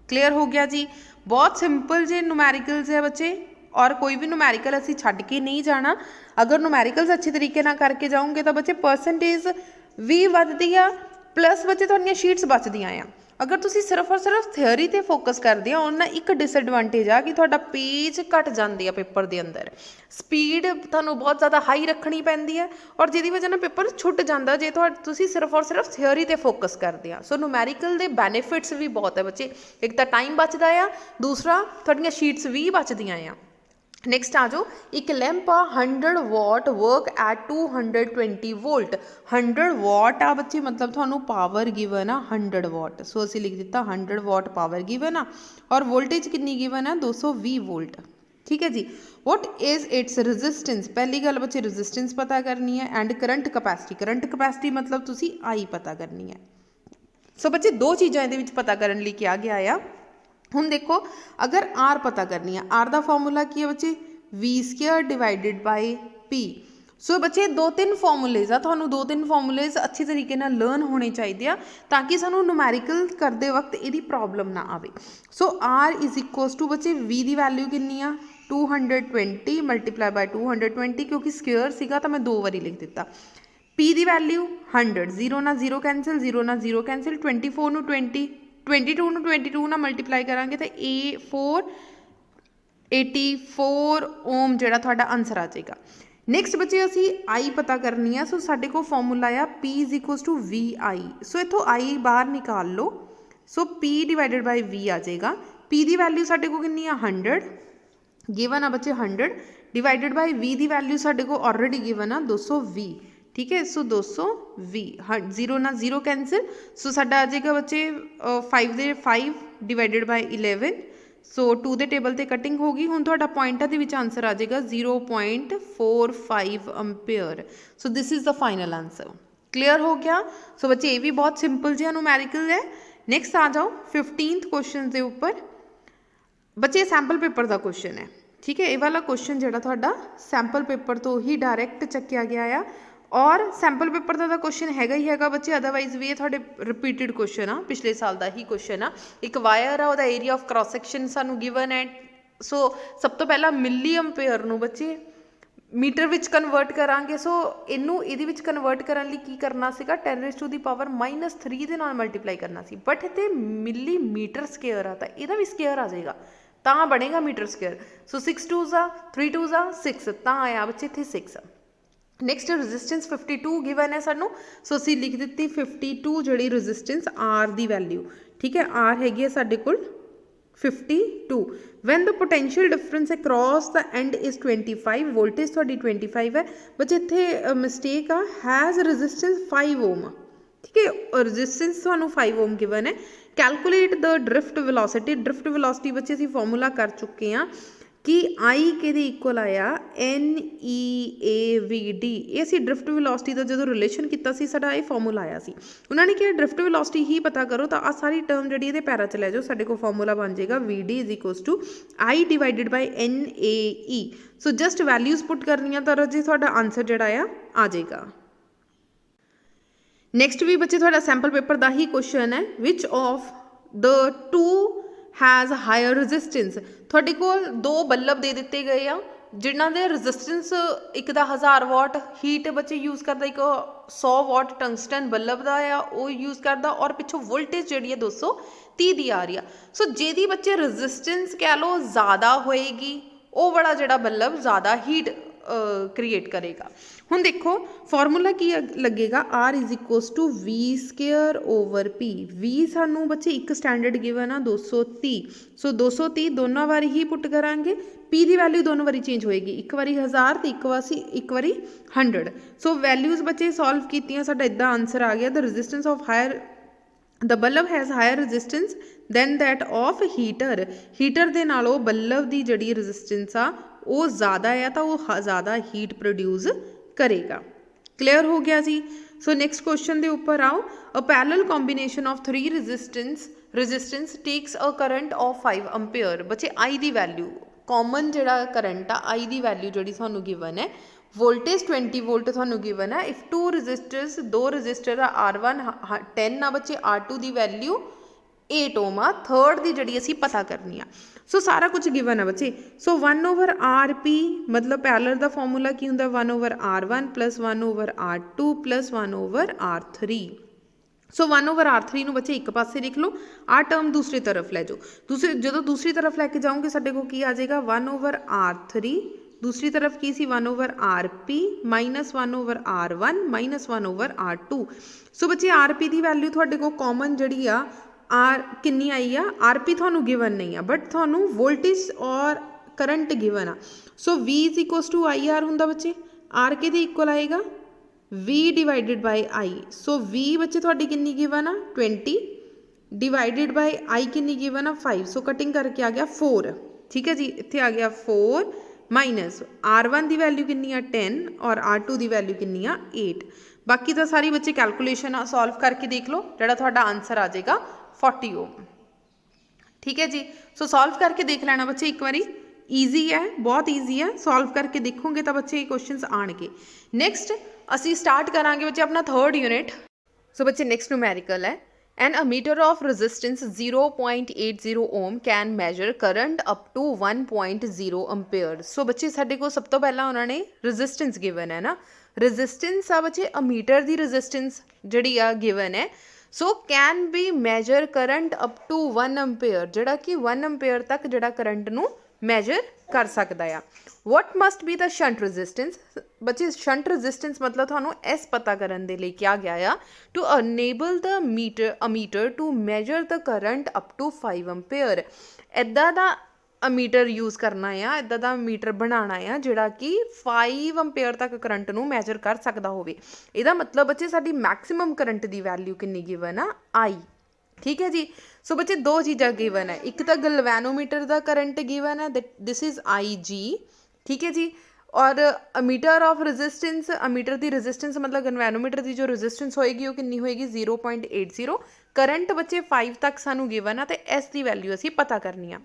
क्लीयर हो गया जी। बहुत सिंपल जे न्यूमैरिकल्स है बच्चे और कोई भी न्यूमैरिकल असी छड्ड के नहीं जाना। अगर न्यूमैरिकल्स अच्छे तरीके ना करके जाओगे तो बच्चे परसेंटेज भी वधदी आ प्लस बच्चे तुहाडियां शीट्स बचदियां आ। अगर तुसी सिर्फ और सिर्फ थियोरी ते फोकस करदे हो उन्ना एक डिसएडवांटेज आ कि तुहाडा पेज घट जांदे आ पेपर दे अंदर। स्पीड तुहानूं बहुत ज़्यादा हाई रखनी पैंदी है और जिहदी वजह नाल पेपर छुट जांदा जे तुसी सिर्फ और सिर्फ थियोरी ते फोकस करदे आ। सो न्यूमैरिकल दे बैनीफिट्स भी बहुत है बच्चे। एक तो टाइम बचदा आ, दूसरा तुहाडियां शीट्स भी बचदियां आ। नैक्सट आ जाओ, एक lamp 100 watt work at 220 volt. 100 watt आ बच्चे मतलब थानू पावर गिवन आ 100 वॉट। सो असी लिख दिता 100 वॉट पावर गिवन आ और वोल्टेज कितनी गिवन है 220 वोल्ट। ठीक है जी। What is its resistance. पहली गल बच्चे रजिस्टेंस पता करनी है एंड करंट कैपेसिटी मतलब तुसी आई पता करनी है। सो बच्चे दो चीज़ां इहदे विच पता करन लई किहा गया आ। हुण देखो अगर R पता करनी है, R का फॉर्मूला की है बच्चे V² डिवाइडेड बाय P। सो बच्चे 2-3 फॉर्मूलेज आ, तुहानूं 2-3 फॉर्मूलेज अच्छी तरीके नाल लर्न होने चाहिए ताकि सानूं न्यूमैरिकल करते वक्त इहदी प्रॉब्लम ना आवे। सो R इज इक्वल्स टू बच्चे V की वैल्यू कितनी आ 220 मल्टीप्लाई बाय 220 क्योंकि स्क्वेयर सीगा तो मैं 2 बारी लिख दिता। P की वैल्यू 100 0 ना 0 कैंसिल 0 ना 0 कैंसिल 24 नूं 20 22 नूं 22 ना मल्टीप्लाई करांगे तो 84 ओम जिहड़ा तुहाडा आंसर आ जाएगा। नैक्सट बच्चे असी आई पता करनी है। सो साडे को फॉर्मूला आ P is equals to VI। So इत्थों आई बाहर निकाल लो। So P divided by V आ जाएगा। P की वैल्यू साडे को कितनी है 100 गिवन आ बच्चे 100 डिवाइडेड बाय V की वैल्यू साडे को ऑलरेडी गिवन आ 220। ठीक है, सो 220 0 ना 0 कैंसिल। सो साडा आ जाएगा बच्चे 5 दे 5 डिवाइडेड बाय 11। सो 2 दे टेबल ते कटिंग होगी। हुण तुहाडा पॉइंटां दे विच आंसर आ जाएगा 0.45 ampere. So this is the final answer. Clear हो गया। सो बच्चे ये भी बहुत सिंपल जिहा न्यूमैरिकल है। नैक्सट आ जाओ 15th क्वेश्चन के उपर। बच्चे सैंपल पेपर का क्वेश्चन है। ठीक है, ये वाला क्वेश्चन जिहड़ा तुहाडा सैंपल पेपर तो ही डायरैक्ट चक्या गया आ और सैंपल पेपर का तो क्वेश्चन हैगा ही हैगा बच्चे, अदरवाइज भी ये थोड़े रिपीटिड क्वेश्चन आ, पिछले साल का ही क्वेश्चन आ। एक वायर आ, ਉਹਦਾ एरिया ऑफ क्रॉस सैक्शन सानू गिवन है। सो सब तो पहला मिली अंपेयर नू बच्चे मीटर विच कन्वर्ट करांगे। सो इनू ਇਹਦੇ ਵਿੱਚ कन्वर्ट ਕਰਨ ਲਈ ਕੀ ਕਰਨਾ ਸੀਗਾ 10⁻³ ਦੇ ਨਾਲ ਮਲਟੀਪਲਾਈ ਕਰਨਾ ਸੀ, बट इत्थे मिली मीटर स्केयर आ ਤਾਂ ਇਹਦਾ ਵੀ ਸਕੇਅਰ ਆ ਜਾਏਗਾ ਤਾਂ ਬਣੇਗਾ मीटर स्केयर। सो 6 2s ਆ 3 2s आ 6 ਤਾਂ ਆਇਆ ਬੱਚੇ ਇੱਥੇ 6 ਆ। नैक्सट रजिस्टेंस 52 गिवन है सानू, सो असी लिख दी 52 जी रजिस्टेंस आर की वैल्यू, ठीक है, आर हैगी है साडे कोल 52। When the potential difference across the end is 25, voltage थोड़ी 25 है बच्चे, इत्थे मिसटेक आ, हैज़ रजिस्टेंस 5 ओम, ठीक है, रजिस्टेंस थानू 5 ओम गिवन है। कैलकुलेट द ड्रिफ्ट वेलोसिटी बच्चे असी फॉर्मूला कर चुके हैं कि आई के इक्वल आया NEAVD, ये असी ड्रिफ्ट वेलोसिटी का जो रिलेशन किया साडा ये फॉर्मूला आया सी। उन्होंने कहा ड्रिफ्ट वेलोसिटी ही पता करो, तो आ सारी टर्म जी ये पैरा च लै जाओ, साडे को फॉर्मूला बन जाएगा VD = I divided by NAE। So just values put करनियां तो जी थोड़ा आंसर जोड़ा आ जाएगा। नैक्सट भी बच्चे थोड़ा सैंपल पेपर का ही क्वेश्चन है, which of the two has higher resistance. थोड़े को दो बल्ब दे दिते गए आ जिन्हों के रजिस्टेंस एक दा 1000 वाट हीट बच्चे यूज़ करता, एक 100 वाट टंगस्टन बल्ब का आ वो यूज़ करता, और पिछों वोल्टेज जी 230 की आ रही है। सो जेदी बच्चे रजिस्टेंस कह लो ज़्यादा होएगी वो वाला जोड़ा बल्ब ज़्यादा हीट क्रिएट करेगा। हुण देखो फॉर्मूला की लगेगा, R = V²/P। V सानू बच्चे एक स्टैंडर्ड गिवन आ 230, सो 230 दोनों बारी ही पुट करांगे, P की वैल्यू दोनों बारी चेंज होएगी, एक बारी 1000 तो एक बारी 100। सो वैल्यूज़ बच्चे सॉल्व कीतियां, साडा इदा आंसर आ गया, the resistance of higher the bulb has higher resistance than that of heater. Heater के नालों बल्ब की जी रजिस्टेंस आ वो ज़्यादा है, तो वो ज़्यादा हीट प्रोड्यूस करेगा। क्लियर हो गया जी। सो नैक्सट क्वेश्चन के उपर आओ, a parallel combination of 3 resistance takes a current of 5 ampere. बच्चे आई की वैल्यू कॉमन जोड़ा करंट आ आई की वैल्यू जी थानू गिवन है, वोल्टेज 20 वोल्ट थानू गिवन है। इफ दो रजिस्टर R1 10 आ बच्चे, R2 की वैल्यू 8 ओम आ, थर्ड की जी असी पता करनी आ। सो सारा कुछ गिवन है बच्चे। सो 1/RP मतलब पैरेलल का फॉर्मूला की होंगे 1/R1 + 1/R2 + 1/R3। सो 1/R3 नू बच्चे एक पासे लिख लो, आ टर्म दूसरी तरफ लै जाओ, जो दूसरी तरफ लैके जाओगे साडे को की आ जाएगा 1/R3, दूसरी तरफ की सी 1/RP -1/R1 -1/R2। सो बच्चे RP की वैल्यू थोड़े को कॉमन जी आर किन्नी आई आ, RP थानू गिवन नहीं है बट थानू वोल्टेज और करंट गिवन आ। सो V = IR होंदा बच्चे, R के इक्वल आएगा V divided by I। So V बच्चे थोड़ी किन्नी गिवन आ 20 डिवाइडेड बाय I किन्नी गिवन आ 5। सो कटिंग करके आ गया 4, ठीक है जी, इत्थे आ गया 4 माइनस R1 की वैल्यू किन्नी आ 10 और R2 की वैल्यू किन्नी आ 8। बाकी तो सारी बच्चे कैलकुलेशन आ सॉल्व करके देख लो, जिहड़ा तुहाडा आंसर आ जाएगा 40 ओम, ठीक है जी। सो सॉल्व करके देख लेना बच्चे एक बारी, ईजी है, बहुत ईजी है, सॉल्व करके देखोगे तो बच्चे ये क्वेश्चंस आएंगे। नैक्सट असी स्टार्ट करांगे बच्चे अपना थर्ड यूनिट। सो बच्चे नैक्सट न्यूमेरिकल है, an ammeter of resistance 0.80 ohm can measure current up to 1.0 ampere. So बच्चे साडे को सब तो पहला उन्होंने रेजिस्टेंस गिवन है ना, रेजिस्टेंस आ बच्चे अमीटर की रेजिस्टेंस जी आ गिवन है। So can be measure current up to 1 ampere, जोड़ा कि 1 अंपेयर तक जोड़ा करंट नू मैजर कर सकता है। What must be the shunt resistance. बच्चे शंट रजिस्टेंस मतलब थानू इस पता करन दे लई क्या गया to enable the ammeter to measure the current up to 5 ampere. इदा दा अमीटर यूज़ करना आ, इदा दा मीटर बनाना आ जिहड़ा कि 5 अंपेयर तक करंट नू मैजर कर सकता होवे। इहदा मतलब बच्चे साडी मैक्सिमम करंट की वैल्यू किन्नी गिवन आ I, ठीक है जी। सो बच्चे दो चीज़ां गिवन है, एक तो गलवैनोमीटर का करंट गिवन है, दिस इज़ IG, ठीक है जी, और अमीटर ऑफ रेजिस्टेंस, अमीटर की रेजिस्टेंस मतलब गलवैनोमीटर की जो रेजिस्टेंस होएगी वो किन्नी होएगी 0.80। करंट बच्चे 5 तक सानू गिवन है, तो इस दी वैल्यू असी पता करनी आ।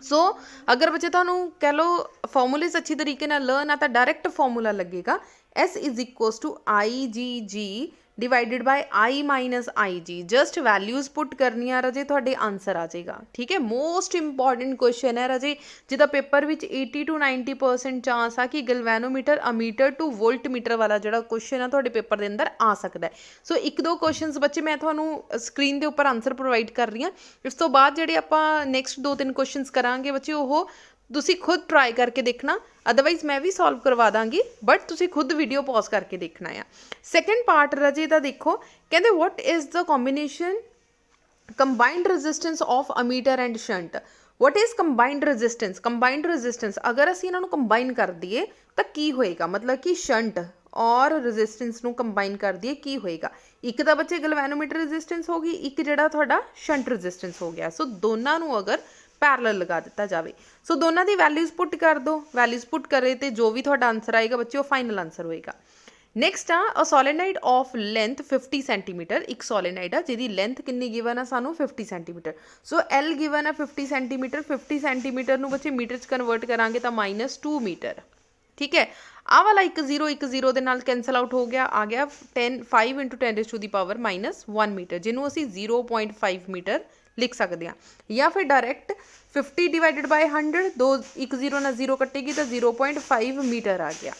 ਸੋ ਅਗਰ ਬੱਚੇ ਤੁਹਾਨੂੰ ਕਹਿ ਲਓ ਫਾਰਮੂਲੇਸ ਅੱਛੀ ਤਰੀਕੇ ਨਾਲ ਲਰਨ ਆ ਤਾਂ ਡਾਇਰੈਕਟ ਫਾਰਮੂਲਾ ਲੱਗੇਗਾ S is equals to IgG divided by I minus IG just values put ਕਰਨੀਆਂ ਰਾਜੇ ਤੁਹਾਡੇ ਆਨਸਰ ਆ ਜਾਏਗਾ ਠੀਕ ਹੈ ਮੋਸਟ ਇੰਪੋਰਟੈਂਟ ਕੁਐਸਚਨ ਹੈ ਰਾਜੇ ਜਿਹਦਾ ਪੇਪਰ ਵਿੱਚ 80 to 90% ਚਾਂਸ ਆ ਕਿ ਗਲਵੈਨੋਮੀਟਰ ਅਮੀਟਰ ਟੂ ਵੋਲਟਮੀਟਰ ਵਾਲਾ ਜਿਹੜਾ ਕੁਐਸਚਨ ਆ ਤੁਹਾਡੇ ਪੇਪਰ ਦੇ ਅੰਦਰ ਆ ਸਕਦਾ ਹੈ ਸੋ ਇੱਕ ਦੋ ਕੁਐਸਚਨਸ ਬੱਚੇ ਮੈਂ ਤੁਹਾਨੂੰ ਸਕਰੀਨ ਦੇ ਉੱਪਰ ਆਨਸਰ ਪ੍ਰੋਵਾਈਡ ਕਰ ਰਹੀ ਹਾਂ ਇਸ ਤੋਂ ਬਾਅਦ ਜਿਹੜੇ ਆਪਾਂ ਨੈਕਸਟ 2-3 ਕੁਐਸਚਨਸ ਕਰਾਂਗੇ ਬੱਚੇ ਉਹ ਤੁਸੀਂ ਖੁਦ ਟਰਾਈ ਕਰਕੇ ਦੇਖਣਾ ਅਦਰਵਾਈਜ਼ ਮੈਂ ਵੀ ਸੋਲਵ ਕਰਵਾ ਦਾਂਗੀ ਬਟ ਤੁਸੀਂ ਖੁਦ ਵੀਡੀਓ ਪੌਜ਼ ਕਰਕੇ ਦੇਖਣਾ ਆ ਸੈਕੰਡ ਪਾਰਟ ਰਾਜੇ ਦਾ ਦੇਖੋ ਕਹਿੰਦੇ what is the combination combined resistance of ammeter and shunt what is combined resistance ਅਗਰ ਅਸੀਂ ਇਹਨਾਂ ਨੂੰ ਕੰਬਾਈਨ ਕਰ ਦਈਏ ਤਾਂ ਕੀ ਹੋਏਗਾ ਮਤਲਬ ਕਿ ਸ਼ੰਟ ਔਰ ਰੈਜ਼ਿਸਟੈਂਸ ਨੂੰ ਕੰਬਾਈਨ ਕਰ ਦਈਏ ਕੀ ਹੋਏਗਾ ਇੱਕ ਤਾਂ ਬੱਚੇ ਗਲਵੈਨੋਮੀਟਰ ਰੈਜ਼ਿਸਟੈਂਸ ਹੋ ਗਈ ਇੱਕ ਜਿਹੜਾ ਤੁਹਾਡਾ ਸ਼ੰਟ ਰੈਜ਼ਿਸਟੈਂਸ ਹੋ ਗਿਆ ਸੋ ਦੋਨਾਂ ਨੂੰ ਅਗਰ ਪੈਰਲਲ ਲਗਾ ਦਿੱਤਾ ਜਾਵੇ ਸੋ ਦੋਨਾਂ ਦੀ ਵੈਲਿਊਜ਼ ਪੁੱਟ ਕਰ ਦਿਓ ਵੈਲਿਊਜ਼ ਪੁੱਟ ਕਰੇ ਤੇ ਜੋ ਵੀ ਤੁਹਾਡਾ ਆਨਸਰ ਆਏਗਾ ਬੱਚੇ ਉਹ ਫਾਈਨਲ ਆਨਸਰ ਹੋਏਗਾ ਨੈਕਸਟ ਆ ਅ ਸੋਲੇਨਾਈਡ ਆਫ ਲੈਂਥ 50 ਸੈਂਟੀਮੀਟਰ ਇੱਕ ਸੋਲੇਨਾਈਡ ਆ ਜਿਹਦੀ ਲੈਂਥ ਕਿੰਨੀ ਗਿਵਨ ਆ ਸਾਨੂੰ 50 ਸੈਂਟੀਮੀਟਰ ਸੋ L ਗਿਵਨ ਆ 50 ਸੈਂਟੀਮੀਟਰ ਨੂੰ ਬੱਚੇ ਮੀਟਰ 'ਚ ਕਨਵਰਟ ਕਰਾਂਗੇ ਤਾਂ -2 ਮੀਟਰ ਠੀਕ ਹੈ ਆਹ ਵਾਲਾ 1 0 ਦੇ ਨਾਲ ਕੈਂਸਲ ਆਊਟ ਹੋ ਗਿਆ ਆ ਗਿਆ 5 × 10⁻⁻1 ਮੀਟਰ ਜਿਹਨੂੰ ਅਸੀਂ 0.5 ਮੀਟਰ ਲਿਖ ਸਕਦੇ ਹਾਂ ਜਾਂ ਫਿਰ ਡਾਇਰੈਕਟ 50 ਡਿਵਾਈਡਡ ਬਾਈ 100 1 0 ਨਾਲ 0 ਕੱਟੇਗੀ ਤਾਂ 0.5 ਮੀਟਰ ਆ ਗਿਆ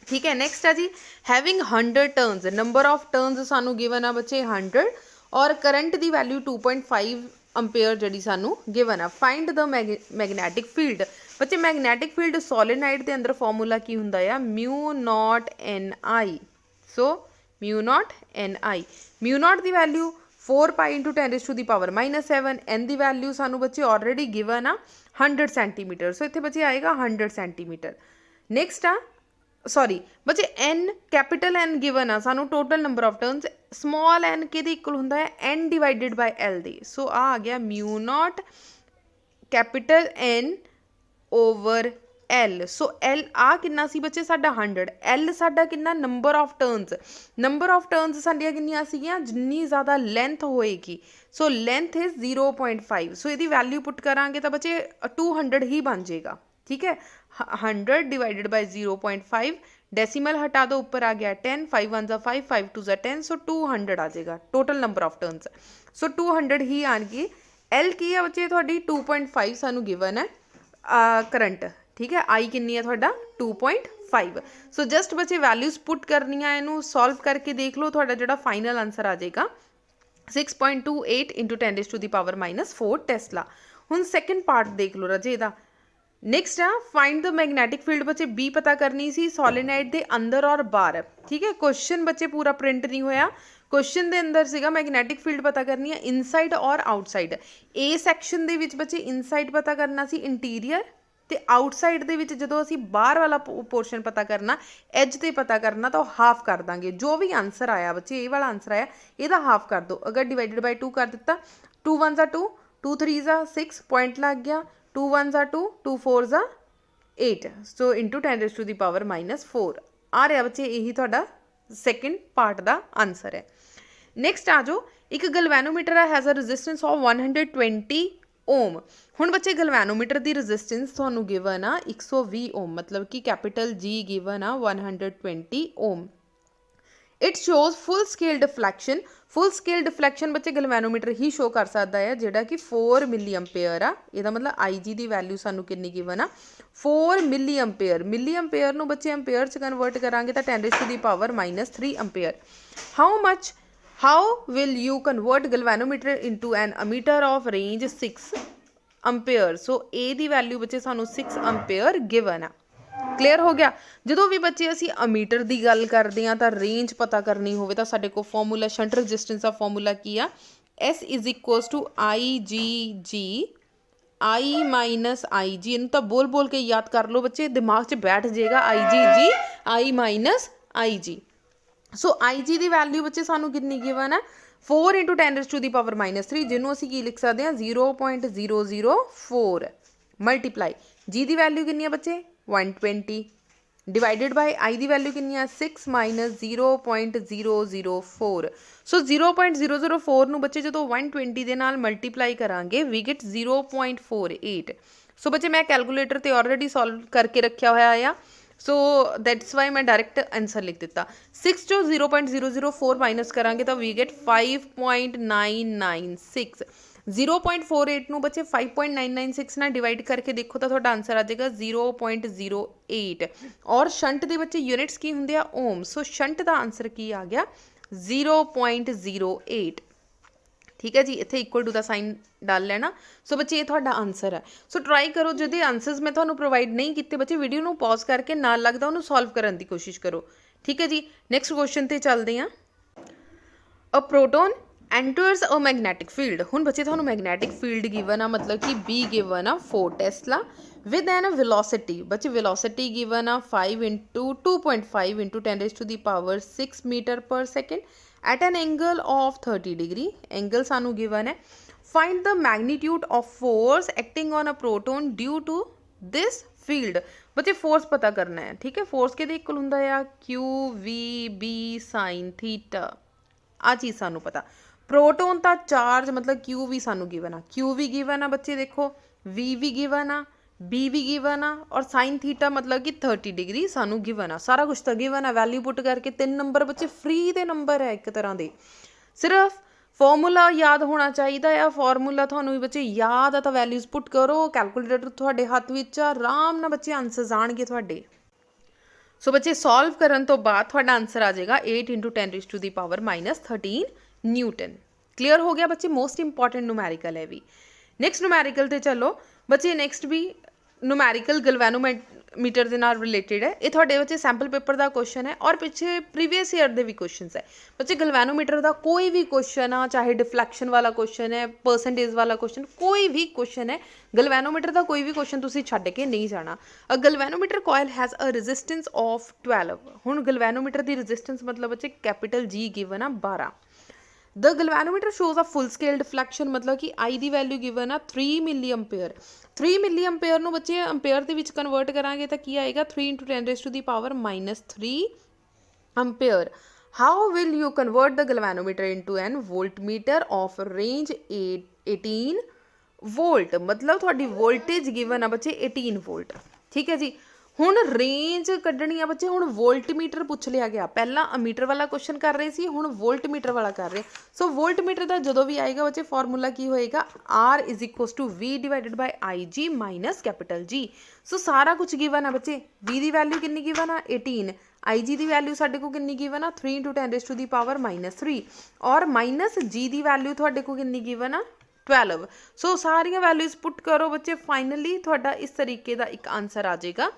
ਠੀਕ ਹੈ ਨੈਕਸਟ ਆ ਜੀ having 100 turns number of turns ਸਾਨੂੰ ਗਿਵਨ ਆ ਬੱਚੇ 100 ਔਰ ਕਰੰਟ ਦੀ ਵੈਲਿਊ 2.5 ਅੰਪੇਅਰ ਜਿਹੜੀ ਸਾਨੂੰ ਗਿਵਨ ਆ ਫਾਈਂਡ ਦ ਮੈਗਨੈਟਿਕ ਫੀਲਡ ਬੱਚੇ ਮੈਗਨੈਟਿਕ ਫੀਲਡ ਸੋਲੇਨਾਈਡ ਦੇ ਅੰਦਰ ਫਾਰਮੂਲਾ ਕੀ ਹੁੰਦਾ ਆ μ0 ਸੋ μ0 ਦੀ ਵੈਲਿਊ 4 pi into 10⁻⁻7 n ਦੀ ਵੈਲਿਊ ਸਾਨੂੰ ਬੱਚੇ ਆਲਰੇਡੀ ਗਿਵਨ ਆ 100 ਸੈਂਟੀਮੀਟਰ ਸੋ ਇੱਥੇ ਬੱਚੇ ਆਏਗਾ 100 ਸੈਂਟੀਮੀਟਰ ਨੈਕਸਟ ਆ ਸੌਰੀ ਬੱਚੇ n ਕੈਪੀਟਲ N ਗਿਵਨ ਆ ਸਾਨੂੰ total number of turns small n ਕਿਹਦੇ ਇਕੁਅਲ ਹੁੰਦਾ ਹੈ n ਡਿਵਾਈਡਡ ਬਾਈ l ਦੇ ਸੋ ਆ ਗਿਆ μ0 ਕੈਪੀਟਲ N ਓਵਰ L ਸੋ L ਆ ਕਿੰਨਾ ਸੀ ਬੱਚੇ ਸਾਡਾ 100 L ਸਾਡਾ ਕਿੰਨਾ ਨੰਬਰ ਆਫ ਟਰਨਸ ਸਾਡੀਆਂ ਕਿੰਨੀਆਂ ਸੀਗੀਆਂ ਜਿੰਨੀ ਜ਼ਿਆਦਾ ਲੈਂਥ ਹੋਏਗੀ ਸੋ ਲੈਂਥ ਇਜ਼ 0.5 ਸੋ ਇਹਦੀ ਵੈਲਿਊ ਪੁੱਟ ਕਰਾਂਗੇ ਤਾਂ ਬੱਚੇ 200 ਹੀ ਬਣ ਜਾਏਗਾ ਠੀਕ ਹੈ 100 ਡਿਵਾਈਡਡ ਬਾਈ 0.5 ਡੈਸੀਮਲ ਹਟਾ ਦੋ ਉੱਪਰ ਆ ਗਿਆ 10 5 1 5 5 2 10 ਸੋ 200 ਆ ਜਾਏਗਾ ਟੋਟਲ ਨੰਬਰ ਆਫ ਟਰਨਸ ਸੋ 200 ਹੀ ਆਣਗੇ L ਕੀ ਆ ਬੱਚੇ ਤੁਹਾਡੀ 2.5 ਸਾਨੂੰ ਗਿਵਨ ਹੈ ਕਰੰਟ ਠੀਕ ਹੈ I ਕਿੰਨੀ ਹੈ ਤੁਹਾਡਾ 2.5 ਸੋ ਜਸਟ ਬੱਚੇ ਵੈਲਿਊਜ਼ ਪੁੱਟ ਕਰਨੀਆਂ ਇਹਨੂੰ ਸੋਲਵ ਕਰਕੇ ਦੇਖ ਲਓ ਤੁਹਾਡਾ ਜਿਹੜਾ ਫਾਈਨਲ ਆਨਸਰ ਆ ਜਾਏਗਾ 6.28 × 10⁻⁻4 ਟੈਸਲਾ ਹੁਣ ਸੈਕੰਡ ਪਾਰਟ ਦੇਖ ਲਓ ਰਾਜੇ ਇਹਦਾ ਨੈਕਸਟ ਆ ਫਾਈਂਡ ਦ ਮੈਗਨੈਟਿਕ ਫੀਲਡ ਬੱਚੇ B ਪਤਾ ਕਰਨੀ ਸੀ ਸੋਲੇਨਾਈਡ ਦੇ ਅੰਦਰ ਔਰ ਬਾਹਰ ਠੀਕ ਹੈ ਕੁਐਸਚਨ ਬੱਚੇ ਪੂਰਾ ਪ੍ਰਿੰਟ ਨਹੀਂ ਹੋਇਆ ਕੁਐਸਚਨ ਦੇ ਅੰਦਰ ਸੀਗਾ ਮੈਗਨੈਟਿਕ ਫੀਲਡ ਪਤਾ ਕਰਨੀ ਹੈ ਇਨਸਾਈਡ ਔਰ ਆਊਟਸਾਈਡ A ਸੈਕਸ਼ਨ ਦੇ ਵਿੱਚ ਬੱਚੇ ਇਨਸਾਈਡ ਪਤਾ ਕਰਨਾ ਸੀ ਇੰਟੀਰੀਅਰ ਤੇ ਆਊਟਸਾਈਡ ਦੇ ਵਿੱਚ ਜਦੋਂ ਅਸੀਂ ਬਾਹਰ ਵਾਲਾ ਪੋਰਸ਼ਨ ਪਤਾ ਕਰਨਾ ਐਜ ਤੇ ਪਤਾ ਕਰਨਾ ਤਾਂ ਉਹ ਹਾਫ ਕਰ ਦਾਂਗੇ ਜੋ ਵੀ ਆਨਸਰ ਆਇਆ ਬੱਚੇ ਇਹ ਵਾਲਾ ਆਨਸਰ ਆਇਆ ਇਹਦਾ ਹਾਫ ਕਰ ਦਿਓ ਅਗਰ ਡਿਵਾਈਡਡ ਬਾਈ 2 ਕਰ ਦਿੱਤਾ 2 1 2 2 3 6 ਪੁਆਇੰਟ ਲੱਗ ਗਿਆ 2 1 2 2 4 8 ਸੋ into 10⁻⁻4 ਆ ਰਿਹਾ ਬੱਚੇ ਇਹੀ ਤੁਹਾਡਾ ਸੈਕੰਡ ਪਾਰਟ ਦਾ ਆਨਸਰ ਹੈ ਨੈਕਸਟ ਆ ਜਾਓ ਇੱਕ galvanometer has a resistance of 120 ohm ਹੁਣ ਬੱਚੇ ਗਲਵੈਨੋਮੀਟਰ ਦੀ ਰੈਜ਼ਿਸਟੈਂਸ ਤੁਹਾਨੂੰ ਗਿਵਨ ਆ 120 ਓਮ ਮਤਲਬ ਕਿ ਕੈਪੀਟਲ G ਗਿਵਨ ਆ 120 ohm it shows full scale deflection ਬੱਚੇ ਗਲਵੈਨੋਮੀਟਰ ਹੀ ਸ਼ੋ ਕਰ ਸਕਦਾ ਹੈ ਜਿਹੜਾ ਕਿ 4 ਮਿਲੀ ਅੰਪੇਅਰ ਆ ਇਹਦਾ ਮਤਲਬ IG ਦੀ ਵੈਲਿਊ ਸਾਨੂੰ ਕਿੰਨੀ ਗਿਵਨ ਆ 4 ਮਿਲੀ ਅੰਪੇਅਰ ਨੂੰ ਬੱਚੇ ਅੰਪੇਅਰ ਚ ਕਨਵਰਟ ਕਰਾਂਗੇ ਤਾਂ 10⁻³ umpire how will you convert galvanometer into an ammeter of range 6 ampere so A the value ਬੱਚੇ ਸਾਨੂੰ 6 ਅੰਪੇਅਰ ਗਿਵਨ ਆ ਕਲੀਅਰ ਹੋ ਗਿਆ ਜਦੋਂ ਵੀ ਬੱਚੇ ਅਸੀਂ ਅਮੀਟਰ ਦੀ ਗੱਲ ਕਰਦੇ ਆ ਤਾਂ ਰੇਂਜ ਪਤਾ ਕਰਨੀ ਹੋਵੇ ਤਾਂ ਸਾਡੇ ਕੋਲ ਫਾਰਮੂਲਾ ਸ਼ੰਟ ਰੈਜ਼ਿਸਟੈਂਸ ਦਾ ਫਾਰਮੂਲਾ ਕੀ ਆ S is equals to IgG I minus IG ਇਹਨੂੰ ਤਾਂ ਬੋਲ ਕੇ ਯਾਦ ਕਰ ਲਓ ਬੱਚੇ ਦਿਮਾਗ 'ਚ ਬੈਠ ਜਾਏਗਾ IgG I minus IG so IG the value ਬੱਚੇ ਸਾਨੂੰ ਕਿੰਨੀ ਗਿਵਨ ਹੈ 4 × 10⁻⁻3 ਜਿਹਨੂੰ ਅਸੀਂ ਕੀ ਲਿਖ ਸਕਦੇ ਹਾਂ 0.004 ਮਲਟੀਪਲਾਈ G ਦੀ ਵੈਲਿਊ ਕਿੰਨੀ ਹੈ ਬੱਚੇ 120 ਡਿਵਾਈਡਡ ਬਾਈ I ਦੀ ਵੈਲਿਊ ਕਿੰਨੀ ਹੈ 6 -0.004 ਸੋ 0.004 ਨੂੰ ਬੱਚੇ ਜਦੋਂ 120 ਦੇ ਨਾਲ ਮਲਟੀਪਲਾਈ ਕਰਾਂਗੇ ਵੀ ਗੈਟ 0.48 ਸੋ ਬੱਚੇ ਮੈਂ ਕੈਲਕੂਲੇਟਰ ਤੇ ਆਲਰੇਡੀ ਸੋਲਵ ਕਰਕੇ ਰੱਖਿਆ ਹੋਇਆ ਆ, ਸੋ ਦੈਟਸ ਵਾਈ ਮੈਂ ਡਾਇਰੈਕਟ ਆਨਸਰ ਲਿਖ ਦਿੱਤਾ। 6 ਚੋਂ 0.004 ਮਾਈਨਸ ਕਰਾਂਗੇ ਤਾਂ ਵੀ ਗੈਟ 5.996। 0.48 ਨੂੰ ਬੱਚੇ 5.996 ਨਾਲ ਡਿਵਾਈਡ ਕਰਕੇ ਦੇਖੋ ਤਾਂ ਤੁਹਾਡਾ ਆਨਸਰ ਆ ਜਾਏਗਾ 0.08। ਔਰ ਸ਼ੰਟ ਦੇ ਬੱਚੇ ਯੂਨਿਟਸ ਕੀ ਹੁੰਦੇ ਆ? ਓਮ। ਸੋ ਸ਼ੰਟ ਦਾ ਆਨਸਰ ਕੀ ਆ ਗਿਆ? 0.08। ਠੀਕ ਹੈ ਜੀ, ਇੱਥੇ ਇਕੁਅਲ ਟੂ ਦਾ ਸਾਈਨ ਡਾਲ ਲੈਣਾ। ਸੋ ਬੱਚੇ ਇਹ ਤੁਹਾਡਾ ਆਨਸਰ ਹੈ। ਸੋ ਟਰਾਈ ਕਰੋ, ਜਿਹਦੇ ਆਨਸਰਸ ਮੈਂ ਤੁਹਾਨੂੰ ਪ੍ਰੋਵਾਈਡ ਨਹੀਂ ਕੀਤੇ ਬੱਚੇ ਵੀਡੀਓ ਨੂੰ ਪੌਜ਼ ਕਰਕੇ ਨਾਲ ਲੱਗਦਾ ਉਹਨੂੰ ਸੋਲਵ ਕਰਨ ਦੀ ਕੋਸ਼ਿਸ਼ ਕਰੋ। ਠੀਕ ਹੈ ਜੀ, ਨੈਕਸਟ ਕੁਐਸਚਨ ਤੇ ਚੱਲਦੇ ਹਾਂ। ਅ ਪ੍ਰੋਟੋਨ ਐਂਟਰਸ ਅ ਮੈਗਨੈਟਿਕ ਫੀਲਡ। ਹੁਣ ਬੱਚੇ ਤੁਹਾਨੂੰ ਮੈਗਨੈਟਿਕ ਫੀਲਡ ਗਿਵਨ ਆ, ਮਤਲਬ ਕਿ B ਗਿਵਨ ਆ 4 ਟੈਸਲਾ with an velocity, ਬੱਚੇ velocity given ਆ 5 into 2.5 into 10 raised to the power 6 meter per second at an angle of 30 degree। angle ਸਾਨੂੰ given ਹੈ। find the magnitude of force acting on a proton due to this field। ਬੱਚੇ force ਪਤਾ ਕਰਨਾ ਹੈ। ਠੀਕ ਹੈ, force ਕਿਹਦੇ equal ਹੁੰਦਾ ਆ? Q V B sin theta। ਆ ਚੀਜ਼ ਸਾਨੂੰ ਪਤਾ। ਪ੍ਰੋਟੋਨ ਦਾ ਚਾਰਜ ਮਤਲਬ Q ਵੀ ਸਾਨੂੰ ਗਿਵਨ ਆ, Q ਵੀ ਗਿਵਨ ਆ ਬੱਚੇ ਦੇਖੋ, V ਵੀ ਗਿਵਨ ਆ, B ਵੀ ਗਿਵਨ ਆ, ਔਰ ਸਾਈਨ ਥੀਟਾ ਮਤਲਬ ਕਿ 30 ਡਿਗਰੀ ਸਾਨੂੰ ਗਿਵਨ ਆ। ਸਾਰਾ ਕੁਝ ਤਾਂ ਗਿਵਨ ਆ, ਵੈਲਿਊ ਪੁੱਟ ਕਰਕੇ 3 ਨੰਬਰ ਬੱਚੇ ਫ੍ਰੀ ਦੇ ਨੰਬਰ ਹੈ ਇੱਕ ਤਰ੍ਹਾਂ ਦੇ। ਸਿਰਫ ਫਾਰਮੂਲਾ ਯਾਦ ਹੋਣਾ ਚਾਹੀਦਾ ਆ। ਫਾਰਮੂਲਾ ਤੁਹਾਨੂੰ ਵੀ ਬੱਚੇ ਯਾਦ ਆ ਤਾਂ ਵੈਲਿਊਜ਼ ਪੁੱਟ ਕਰੋ, ਕੈਲਕੂਲੇਟਰ ਤੁਹਾਡੇ ਹੱਥ ਵਿੱਚ ਆ, ਆਰਾਮ ਨਾਲ ਬੱਚੇ ਆਨਸਰਸ ਆਣਗੇ ਤੁਹਾਡੇ। ਸੋ ਬੱਚੇ ਸੋਲਵ ਕਰਨ ਤੋਂ ਬਾਅਦ ਤੁਹਾਡਾ ਆਨਸਰ ਆ ਜਾਏਗਾ 8 into 10 raised to the power -13 Newton. Clear ਹੋ ਗਿਆ ਬੱਚੇ? ਮੋਸਟ ਇੰਪੋਰਟੈਂਟ ਨੂਮੈਰੀਕਲ ਹੈ ਵੀ। ਨੈਕਸਟ ਨੂਮੈਰੀਕਲ ਤੇ ਚਲੋ ਬੱਚੇ। ਨੈਕਸਟ ਵੀ ਨੂਮੈਰੀਕਲ ਗਲਵੈਨੋਮੀਟਰ ਦੇ ਨਾਲ ਰਿਲੇਟਡ ਹੈ। ਇਹ ਤੁਹਾਡੇ ਬੱਚੇ ਸੈਂਪਲ ਪੇਪਰ ਦਾ ਕੁਐਸਚਨ ਹੈ ਔਰ ਪਿੱਛੇ ਪ੍ਰੀਵੀਅਸ ਈਅਰ ਦੇ ਵੀ ਕੁਐਸਚਨਸ ਹੈ। ਬੱਚੇ ਗਲਵੈਨੋਮੀਟਰ ਦਾ ਕੋਈ ਵੀ ਕੁਐਸਚਨ ਆ, ਚਾਹੇ ਡਿਫਲੈਕਸ਼ਨ ਵਾਲਾ ਕੁਐਸਚਨ ਹੈ, ਪਰਸੈਂਟੇਜ ਵਾਲਾ ਕੁਐਸਚਨ, ਕੋਈ ਵੀ ਕੁਐਸਚਨ ਹੈ, ਗਲਵੈਨੋਮੀਟਰ ਦਾ ਕੋਈ ਵੀ ਕੁਐਸਚਨ ਤੁਸੀਂ ਛੱਡ ਕੇ ਨਹੀਂ ਜਾਣਾ। ਅ galvanometer coil has a resistance of 12। ਹੁਣ ਗਲਵੈਨੋਮੀਟਰ ਦੀ ਰੈਜ਼ਿਸਟੈਂਸ ਮਤਲਬ ਬੱਚੇ ਕੈਪੀਟਲ G ਗਿਵਨ ਆ 12। ਦ ਗਲਵੈਨੋਮੀਟਰ ਸ਼ੋਜ਼ ਅ ਫੁੱਲ ਸਕੇਲ ਡਿਫਲੈਕਸ਼ਨ ਮਤਲਬ ਕਿ I ਦੀ ਵੈਲਿਊ ਗਿਵਨ ਆ 3 ਮਿਲੀ ਅੰਪੇਅਰ। 3 ਮਿਲੀ ਅੰਪੇਅਰ ਨੂੰ ਬੱਚੇ ਅੰਪੇਅਰ ਦੇ ਵਿੱਚ ਕਨਵਰਟ ਕਰਾਂਗੇ ਤਾਂ ਕੀ ਆਏਗਾ? 3 into 10 raised to the power -3 ampere. How will you convert the galvanometer into an voltmeter of range 18 volt. ਮਤਲਬ ਤੁਹਾਡੀ ਵੋਲਟੇਜ ਗਿਵਨ ਆ ਬੱਚੇ 18 ਵੋਲਟ। ਠੀਕ ਹੈ ਜੀ, ਹੁਣ ਰੇਂਜ ਕੱਢਣੀ ਆ ਬੱਚੇ। ਹੁਣ ਵੋਲਟਮੀਟਰ ਪੁੱਛ ਲਿਆ ਗਿਆ, ਪਹਿਲਾਂ ਅਮੀਟਰ ਵਾਲਾ ਕੁਐਸਚਨ ਕਰ ਰਹੇ ਸੀ, ਹੁਣ ਵੋਲਟਮੀਟਰ ਵਾਲਾ ਕਰ ਰਹੇ। ਸੋ ਵੋਲਟਮੀਟਰ ਦਾ ਜਦੋਂ ਵੀ ਆਏਗਾ ਬੱਚੇ ਫਾਰਮੂਲਾ ਕੀ ਹੋਏਗਾ? R = V divided by IG minus capital G। ਸੋ ਸਾਰਾ ਕੁਝ ਗਿਵਨ ਆ ਬੱਚੇ। V ਦੀ ਵੈਲਿਊ ਕਿੰਨੀ ਗਿਵਨ ਆ? 18। IG ਦੀ ਵੈਲਿਊ ਸਾਡੇ ਕੋਲ ਕਿੰਨੀ ਗਿਵਨ ਆ? 3 into 10 raised to the power -3 ਔਰ ਮਾਈਨਸ G ਦੀ ਵੈਲਿਊ ਤੁਹਾਡੇ ਕੋਲ ਕਿੰਨੀ ਗਿਵਨ ਆ? 12। ਸੋ ਸਾਰੀਆਂ ਵੈਲਿਊਜ਼ ਪੁੱਟ ਕਰੋ ਬੱਚੇ। ਫਾਈਨਲੀ ਤੁਹਾਡਾ ਇਸ ਤਰੀਕੇ ਦਾ ਇੱਕ ਆਨਸਰ ਆ ਜਾਏਗਾ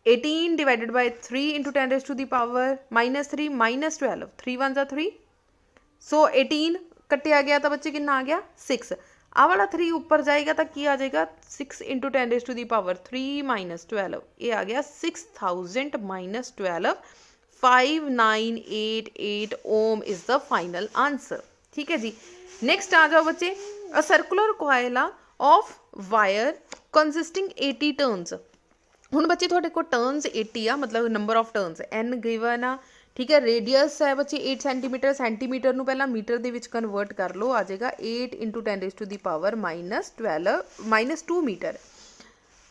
18 divided by 3 into 10 raised to the power -3 minus 12। 3 1 3। ਸੋ 18 ਕੱਟਿਆ ਗਿਆ ਤਾਂ ਬੱਚੇ ਕਿੰਨਾ ਆ ਗਿਆ? 6। ਆਹ ਵਾਲਾ 3 ਉੱਪਰ ਜਾਏਗਾ ਤਾਂ ਕੀ ਆ ਜਾਏਗਾ? 6 into 10 raised to the power 3 minus 12। ਇਹ ਆ ਗਿਆ 6000 minus 12। 5988 ohm is the final answer। ਠੀਕ ਹੈ ਜੀ, ਨੈਕਸਟ ਆ ਜਾਓ ਬੱਚੇ। A circular coil of wire consisting 80 turns. ਹੁਣ ਬੱਚੇ ਤੁਹਾਡੇ ਕੋਲ ਟਰਨਸ 80 ਆ, ਮਤਲਬ number of turns n given ਆ। ਠੀਕ ਹੈ, ਰੇਡੀਅਸ ਹੈ ਬੱਚੇ 8 ਸੈਂਟੀਮੀਟਰ। ਸੈਂਟੀਮੀਟਰ ਨੂੰ ਪਹਿਲਾਂ ਮੀਟਰ ਦੇ ਵਿੱਚ ਕਨਵਰਟ ਕਰ ਲਓ, ਆ ਜਾਏਗਾ 8 into 10 raised to the power -2 meter.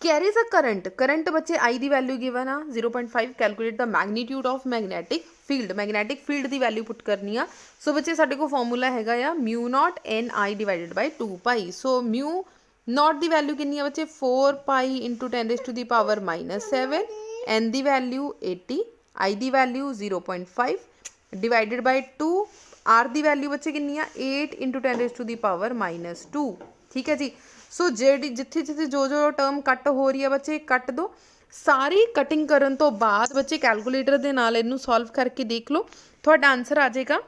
Carries a current. Current ਬੱਚੇ I ਦੀ ਵੈਲਿਊ ਗਿਵਨ ਆ 0.5। Calculate the magnitude of magnetic field. Magnetic field ਦੀ ਵੈਲਿਊ ਪੁੱਟ ਕਰਨੀ ਆ। ਸੋ ਬੱਚੇ ਸਾਡੇ ਕੋਲ ਫਾਰਮੂਲਾ ਹੈਗਾ ਆ μ0 NI divided by 2π। So μ0 the value ਕਿੰਨੀ ਆ ਬੱਚੇ? 4π into 10 raised to the power -7। n the value 80। I ਦੀ ਵੈਲਿਊ 0.5 ਡਿਵਾਈਡਡ ਬਾਈ 2। R ਦੀ ਵੈਲਿਊ ਬੱਚੇ ਕਿੰਨੀ ਆ? 8 into 10 raised to the power -2। ਠੀਕ ਹੈ ਜੀ, ਸੋ ਜਿਹੜੀ ਜਿੱਥੇ ਜਿੱਥੇ ਜੋ ਟਰਮ ਕੱਟ ਹੋ ਰਹੀ ਹੈ ਬੱਚੇ ਕੱਟ ਦਿਓ। ਸਾਰੀ ਕਟਿੰਗ ਕਰਨ ਤੋਂ ਬਾਅਦ ਬੱਚੇ ਕੈਲਕੂਲੇਟਰ ਦੇ ਨਾਲ ਇਹਨੂੰ ਸੋਲਵ ਕਰਕੇ ਦੇਖ ਲਓ। ਤੁਹਾਡਾ ਆਨਸਰ ਆ ਜਾਏਗਾ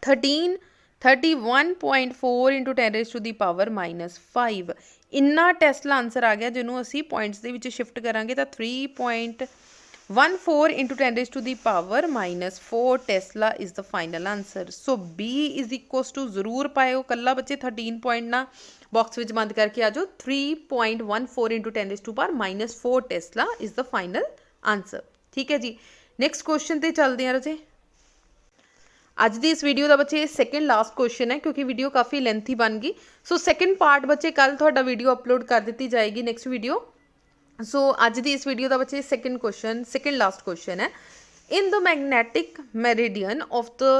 31.4 into 10 raised to the power -5। ਇੰਨਾ ਟੈਸਲਾ ਆਨਸਰ ਆ ਗਿਆ, ਜਿਹਨੂੰ ਅਸੀਂ ਪੁਆਇੰਟਸ ਦੇ ਵਿੱਚ ਸ਼ਿਫਟ ਕਰਾਂਗੇ ਤਾਂ 3.14 into 10 raised to the power -4 Tesla is the final answer. So B = ਜ਼ਰੂਰ ਪਾਇਓ, ਕੱਲਾ ਬੱਚੇ 13 ਪੁਆਇੰਟ ਨਾ ਬਾਕਸ ਵਿੱਚ ਬੰਦ ਕਰਕੇ ਆ ਜਾਓ। 3.14 into 10 raised to power -4 Tesla is the final answer. ਠੀਕ ਹੈ ਜੀ, ਨੈਕਸਟ ਕੁਐਸਚਨ ਤੇ ਚੱਲਦੇ ਹਾਂ ਰਾਜੇ। ਅੱਜ ਦੀ ਇਸ ਵੀਡੀਓ ਦਾ ਬੱਚੇ ਸੈਕਿੰਡ ਲਾਸਟ ਕੁਐਸਚਨ ਹੈ क्योंकि ਵੀਡੀਓ ਕਾਫੀ ਲੈਂਥੀ ਬਣ ਗਈ। ਸੋ ਸੈਕਿੰਡ ਪਾਰਟ ਬੱਚੇ ਕੱਲ ਤੁਹਾਡਾ ਵੀਡੀਓ ਅਪਲੋਡ ਕਰ ਦਿੱਤੀ ਜਾਏਗੀ ਨੈਕਸਟ ਵੀਡੀਓ। ਸੋ ਅੱਜ ਦੀ ਇਸ ਵੀਡੀਓ ਦਾ ਬੱਚੇ ਸੈਕਿੰਡ ਲਾਸਟ ਕੁਐਸਚਨ ਹੈ in the magnetic meridian of the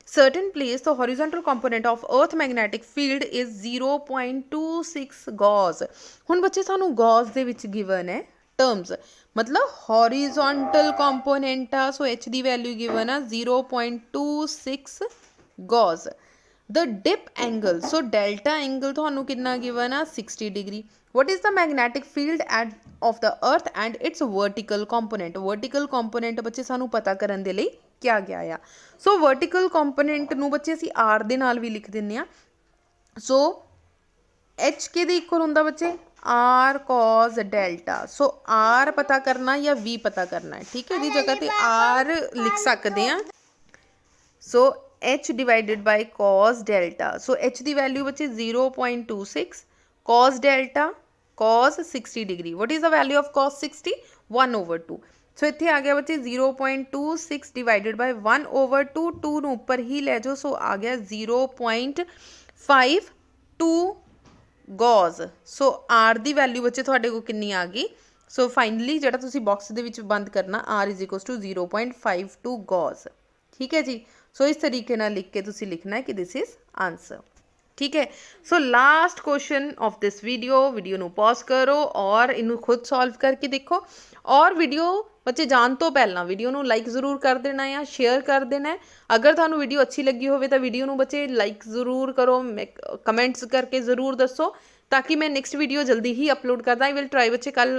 certain place the horizontal component of earth magnetic field is 0.26 gauss। ਹੁਣ ਬੱਚੇ ਸਾਨੂੰ ਗੌਸ ਦੇ ਵਿੱਚ ਗਿਵਨ ਹੈ ਟਰਮਸ मतलब horizontal component ਆ ਸੋ h ਦੀ ਵੈਲਿਊ ਗਿਵਨ ਆ 0.26 gauss। the dip angle so delta angle ਤੁਹਾਨੂੰ ਕਿੰਨਾ ਗਿਵਨ ਆ 60 degree. what is the magnetic field of the earth and its vertical component ਬੱਚੇ ਸਾਨੂੰ ਪਤਾ ਕਰਨ ਦੇ ਲਈ ਕਿਹਾ ਗਿਆ ਆ। ਸੋ vertical component ਨੂੰ ਬੱਚੇ ਅਸੀਂ r ਦੇ ਨਾਲ ਵੀ ਲਿਖ ਦਿੰਨੇ ਆ। ਸੋ h ਕਿਹਦੇ ਇਕੁਅਲ ਹੁੰਦਾ ਬੱਚੇ r cos delta। ਸੋ r ਪਤਾ ਕਰਨਾ ਜਾਂ v ਪਤਾ ਕਰਨਾ ਹੈ ਠੀਕ ਹੈ ਇਹਦੀ ਜਗ੍ਹਾ ਤੇ r ਲਿਖ ਸਕਦੇ ਆ। ਸੋ h divided by cos delta so h the value ਬੱਚੇ 0.26 cos delta cos 60 degree। what is the value of cos 60 1/2। ਸੋ ਇੱਥੇ ਆ ਗਿਆ ਬੱਚੇ 0.26 divided by 1/2 2 ਨੂੰ ਉੱਪਰ ਹੀ ਲੈ ਜਾਓ ਸੋ ਆ ਗਿਆ 0.52 ਗੌਸ। ਸੋ r ਦੀ ਵੈਲਿਊ ਬੱਚੇ ਤੁਹਾਡੇ ਕੋਲ ਕਿੰਨੀ ਆ ਗਈ। ਸੋ ਫਾਈਨਲੀ ਜਿਹੜਾ ਤੁਸੀਂ ਬਾਕਸ ਦੇ ਵਿੱਚ ਬੰਦ ਕਰਨਾ r is equals to 0.52 Ghaus ਠੀਕ ਹੈ ਜੀ। ਸੋ ਇਸ ਤਰੀਕੇ ਨਾਲ ਲਿਖ ਕੇ ਤੁਸੀਂ ਲਿਖਣਾ ਹੈ ਕਿ ਦਿਸ ਇਜ਼ ਆਂਸਰ ठीक है। So last question of this video ਨੂੰ पॉज करो और ਇਹਨੂੰ खुद सॉल्व करके देखो और वीडियो बच्चे जान तो पहला वीडियो ਨੂੰ लाइक जरूर कर देना या शेयर कर देना है। अगर ਤੁਹਾਨੂੰ वीडियो अच्छी लगी होवे तो वीडियो ਨੂੰ बच्चे लाइक जरूर करो कमेंट्स करके जरूर दसो ताकि मैं नेक्स्ट वीडियो जल्दी ही अपलोड करदा। आई विल ट्राई बच्चे कल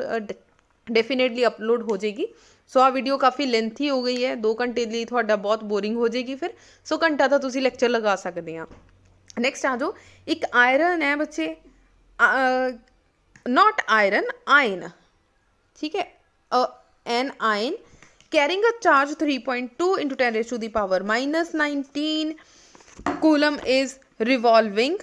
डेफिनेटली अपलोड हो जाएगी। सो आ वीडियो काफ़ी लेंथी हो गई है 2 घंटे ਲਈ ਤੁਹਾਡਾ बहुत बोरिंग हो जाएगी फिर। सो घंटा ਤਾਂ ਤੁਸੀਂ ਲੈਕਚਰ ਲਗਾ ਸਕਦੇ ਆ। नेक्स्ट आ जाओ एक आयरन है बच्चे नॉट आयरन आयन ठीक है an ion carrying a charge 3.2 into 10 raised to the power minus 19 coulomb is revolving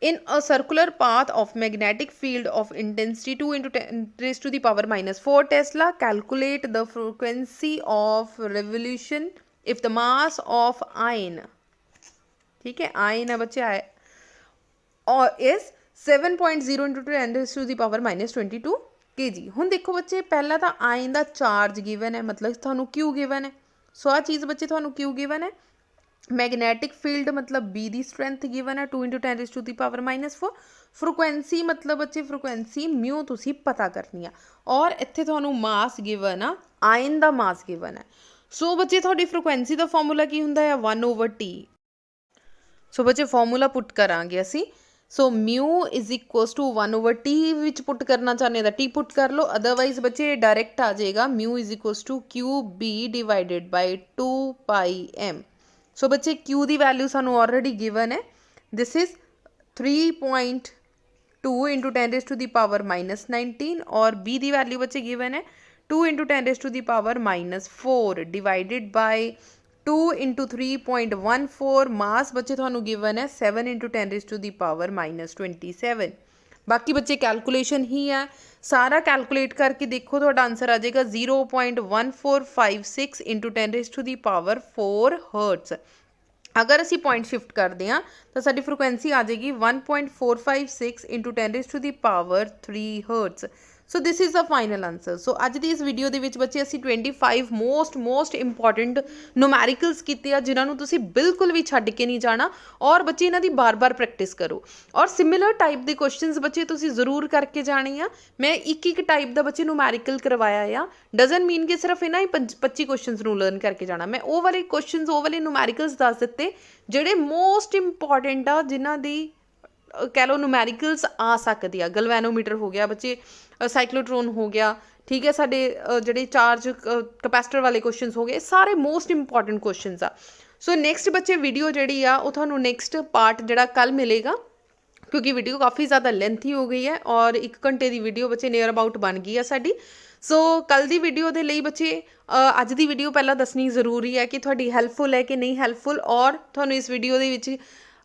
in a circular path of magnetic field of intensity 2 into 10 raised to the power minus 4 Tesla। calculate the frequency of revolution if the mass of iron ठीक है ion है बच्चे आए और is 7.0 into 10 raised to the power minus 22 kg। ਹੁਣ ਦੇਖੋ ਬੱਚੇ ਪਹਿਲਾਂ ਤਾਂ ਆਇਨ ਦਾ ਚਾਰਜ ਗਿਵਨ ਹੈ मतलब ਤੁਹਾਨੂੰ क्यू ਗਿਵਨ ਹੈ। ਸੋ ਆ ਚੀਜ਼ ਬੱਚੇ ਤੁਹਾਨੂੰ क्यू ਗਿਵਨ ਹੈ। मैगनेटिक फील्ड मतलब B ਦੀ स्ट्रेंथ ਗਿਵਨ ਹੈ 2 into 10 raised to the power minus 4। Frequency मतलब ਬੱਚੇ फ्रीक्वेंसी म्यू ਤੁਸੀਂ ਪਤਾ ਕਰਨੀ ਆ ਔਰ ਇੱਥੇ ਤੁਹਾਨੂੰ ਮਾਸ ਗਿਵਨ ਆ ਆਇਨ ਦਾ ਮਾਸ ਗਿਵਨ ਹੈ। ਸੋ ਬੱਚੇ ਤੁਹਾਡੀ फ्रीक्वेंसी ਦਾ ਫਾਰਮੂਲਾ ਕੀ ਹੁੰਦਾ ਹੈ 1/T। ਸੋ ਬੱਚੇ ਫਾਰਮੂਲਾ ਪੁੱਟ ਕਰਾਂਗੇ ਅਸੀਂ। ਸੋ ਮਿਊ ਇਜ਼ ਇਕੁਅਲਸ ਟੂ 1/T ਵਿੱਚ ਪੁੱਟ ਕਰਨਾ ਚਾਹੁੰਦੇ ਤਾਂ T ਪੁੱਟ ਕਰ ਲਓ ਅਦਰਵਾਈਜ਼ ਬੱਚੇ ਡਾਇਰੈਕਟ ਆ ਜਾਏਗਾ mu is equals to QB divided by 2πm। So ਬੱਚੇ Q ਦੀ ਵੈਲਿਊ ਸਾਨੂੰ ਆਲਰੇਡੀ ਗਿਵਨ ਹੈ this is 3.2 into 10 raised to the power minus 19 और B ਦੀ ਵੈਲਿਊ ਬੱਚੇ ਗਿਵਨ ਹੈ 2 into 10 raised to the power minus 4 divided by 2 into 3.14 मास बच्चे ਤੁਹਾਨੂੰ given ਹੈ 7 into 10 raised to the power minus 27। ਬਾਕੀ ਬੱਚੇ ਕੈਲਕੂਲੇਸ਼ਨ ਹੀ ਹੈ ਸਾਰਾ ਕੈਲਕੂਲੇਟ ਕਰਕੇ ਦੇਖੋ ਤੁਹਾਡਾ ਆਨਸਰ ਆ ਜਾਏਗਾ 0.1456 into 10 raised to the power 4 hertz. ਅਗਰ ਅਸੀਂ ਪੁਆਇੰਟ ਸ਼ਿਫਟ ਕਰਦੇ ਹਾਂ ਤਾਂ ਸਾਡੀ ਫ੍ਰੀਕੁਐਂਸੀ ਆ ਜਾਏਗੀ 1.456 into 10 raised to the power 3 hertz. So this is the final answer. So ਅੱਜ ਦੀ ਇਸ ਵੀਡੀਓ ਦੇ ਵਿੱਚ ਬੱਚੇ ਅਸੀਂ 25 ਮੋਸਟ ਇੰਪੋਰਟੈਂਟ ਨੂਮੈਰੀਕਲਸ ਕੀਤੇ ਆ ਜਿਨ੍ਹਾਂ ਨੂੰ ਤੁਸੀਂ ਬਿਲਕੁਲ ਵੀ ਛੱਡ ਕੇ ਨਹੀਂ ਜਾਣਾ ਔਰ ਬੱਚੇ ਇਹਨਾਂ ਦੀ ਬਾਰ-ਬਾਰ ਪ੍ਰੈਕਟਿਸ ਕਰੋ ਔਰ ਸਿਮਿਲਰ ਟਾਈਪ ਦੇ ਕੁਐਸਚਨਸ ਬੱਚੇ ਤੁਸੀਂ ਜ਼ਰੂਰ ਕਰਕੇ ਜਾਣੇ ਆ। ਮੈਂ ਇੱਕ ਟਾਈਪ ਦਾ ਬੱਚੇ ਨੂਮੈਰੀਕਲ ਕਰਵਾਇਆ ਆ ਡਜ਼ਨਟ ਮੀਨ ਕਿ ਸਿਰਫ ਇਹਨਾਂ ਹੀ 25 ਕੁਐਸਚਨਸ ਨੂੰ ਲਰਨ ਕਰਕੇ ਜਾਣਾ। ਮੈਂ ਉਹ ਵਾਲੇ ਕੁਐਸਚਨਸ ਉਹ ਵਾਲੇ ਨੂਮੈਰੀਕਲਸ ਦੱਸ ਦਿੱਤੇ ਜਿਹੜੇ ਮੋਸਟ ਇੰਪੋਰਟੈਂਟ ਆ ਜਿਨ੍ਹਾਂ ਦੀ ਕਹਿ ਲਓ ਨੂਮੈਰੀਕਲਸ ਆ ਸਕਦੀ ਆ। ਗਲਵੈਨੋਮੀਟਰ ਹੋ ਗਿਆ ਬੱਚੇ ਸਾਈਕਲੋਟਰੋਨ ਹੋ ਗਿਆ ਠੀਕ ਹੈ ਸਾਡੇ ਜਿਹੜੇ ਚਾਰਜ ਕਪੈਸਿਟਰ ਵਾਲੇ ਕੁਐਸਚਨਸ ਹੋ ਗਏ ਸਾਰੇ ਮੋਸਟ ਇੰਪੋਰਟੈਂਟ ਕੁਐਸਚਨਸ ਆ। ਸੋ ਨੈਕਸਟ ਬੱਚੇ ਵੀਡੀਓ ਜਿਹੜੀ ਆ ਉਹ ਤੁਹਾਨੂੰ ਨੈਕਸਟ ਪਾਰਟ ਜਿਹੜਾ ਕੱਲ ਮਿਲੇਗਾ ਕਿਉਂਕਿ ਵੀਡੀਓ ਕਾਫੀ ਜ਼ਿਆਦਾ ਲੈਂਥੀ ਹੋ ਗਈ ਹੈ ਔਰ 1 ਘੰਟੇ ਦੀ ਵੀਡੀਓ ਬੱਚੇ ਨੀਅਰ ਅਬਾਊਟ ਬਣ ਗਈ ਆ ਸਾਡੀ। ਸੋ ਕੱਲ ਦੀ ਵੀਡੀਓ ਦੇ ਲਈ ਬੱਚੇ ਅੱਜ ਦੀ ਵੀਡੀਓ ਪਹਿਲਾਂ ਦੱਸਣੀ ਜ਼ਰੂਰੀ ਹੈ ਕਿ ਤੁਹਾਡੀ ਹੈਲਪਫੁਲ ਹੈ ਕਿ ਨਹੀਂ ਹੈਲਪਫੁਲ ਔਰ ਤੁਹਾਨੂੰ ਇਸ ਵੀਡੀਓ ਦੇ ਵਿੱਚ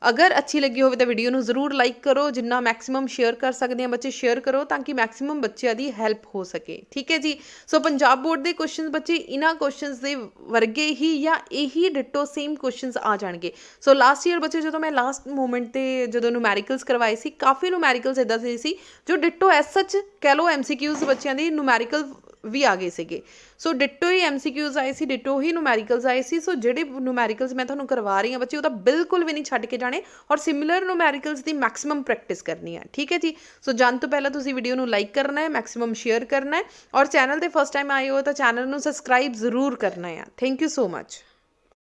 ਅਗਰ ਅੱਛੀ ਲੱਗੀ ਹੋਵੇ ਤਾਂ ਵੀਡੀਓ ਨੂੰ ਜ਼ਰੂਰ ਲਾਈਕ ਕਰੋ, ਜਿੰਨਾ ਮੈਕਸਿਮਮ ਸ਼ੇਅਰ ਕਰ ਸਕਦੇ ਆ ਬੱਚੇ ਸ਼ੇਅਰ ਕਰੋ ਤਾਂ ਕਿ ਮੈਕਸਿਮਮ ਬੱਚਿਆਂ ਦੀ ਹੈਲਪ ਹੋ ਸਕੇ। ਠੀਕ ਹੈ ਜੀ। ਸੋ ਪੰਜਾਬ ਬੋਰਡ ਦੇ ਕੁਐਸਚਨਸ ਬੱਚੇ ਇਹਨਾਂ ਕੁਐਸਚਨਸ ਦੇ ਵਰਗੇ ਹੀ ਜਾਂ ਇਹੀ ਡਿਟੋ ਸੇਮ ਕੁਐਸਚਨਸ ਆ ਜਾਣਗੇ। ਸੋ ਲਾਸਟ ਈਅਰ ਬੱਚੇ ਜਦੋਂ ਮੈਂ ਲਾਸਟ ਮੂਮੈਂਟ ਤੇ ਜਦੋਂ ਨੂਮੈਰੀਕਲਸ ਕਰਵਾਏ ਸੀ, ਕਾਫੀ ਨੂਮੈਰੀਕਲਸ ਇਦਾਂ ਦੇ ਸੀ ਜੋ ਡਿਟੋ ਐਸ ਸੱਚ ਕਹਿ ਲਓ MCQs ਬੱਚਿਆਂ ਦੀ ਨੂਮੈਰੀਕਲ ਵੀ ਆ ਗਏ ਸੀਗੇ। ਸੋ ਡਿਟੋ ਹੀ MCQs ਆਏ ਸੀ, ਡਿਟੋ ਹੀ ਨੂਮੈਰੀਕਲਸ ਆਏ ਸੀ। ਸੋ ਜਿਹੜੇ ਨੂਮੈਰੀਕਲਸ ਮੈਂ ਤੁਹਾਨੂੰ ਕਰਵਾ ਰਹੀ ਹਾਂ ਬੱਚੇ, ਉਹ ਤਾਂ ਬਿਲਕੁਲ ਵੀ ਨਹੀਂ ਛੱਡ ਕੇ ਜਾਣੇ ਔਰ ਸਿਮਿਲਰ ਨੂਮੈਰੀਕਲਸ ਦੀ ਮੈਕਸਿਮਮ ਪ੍ਰੈਕਟਿਸ ਕਰਨੀ ਹੈ। ਠੀਕ ਹੈ ਜੀ। ਸੋ ਜਾਣ ਤੋਂ ਪਹਿਲਾਂ ਤੁਸੀਂ ਵੀਡੀਓ ਨੂੰ ਲਾਈਕ ਕਰਨਾ ਹੈ, ਮੈਕਸਿਮਮ ਸ਼ੇਅਰ ਕਰਨਾ ਹੈ ਔਰ ਚੈਨਲ ਤੇ ਫਸਟ ਟਾਈਮ ਆਏ ਹੋ ਤਾਂ ਚੈਨਲ ਨੂੰ ਸਬਸਕ੍ਰਾਈਬ ਜ਼ਰੂਰ ਕਰਨਾ ਹੈ। Thank you so much.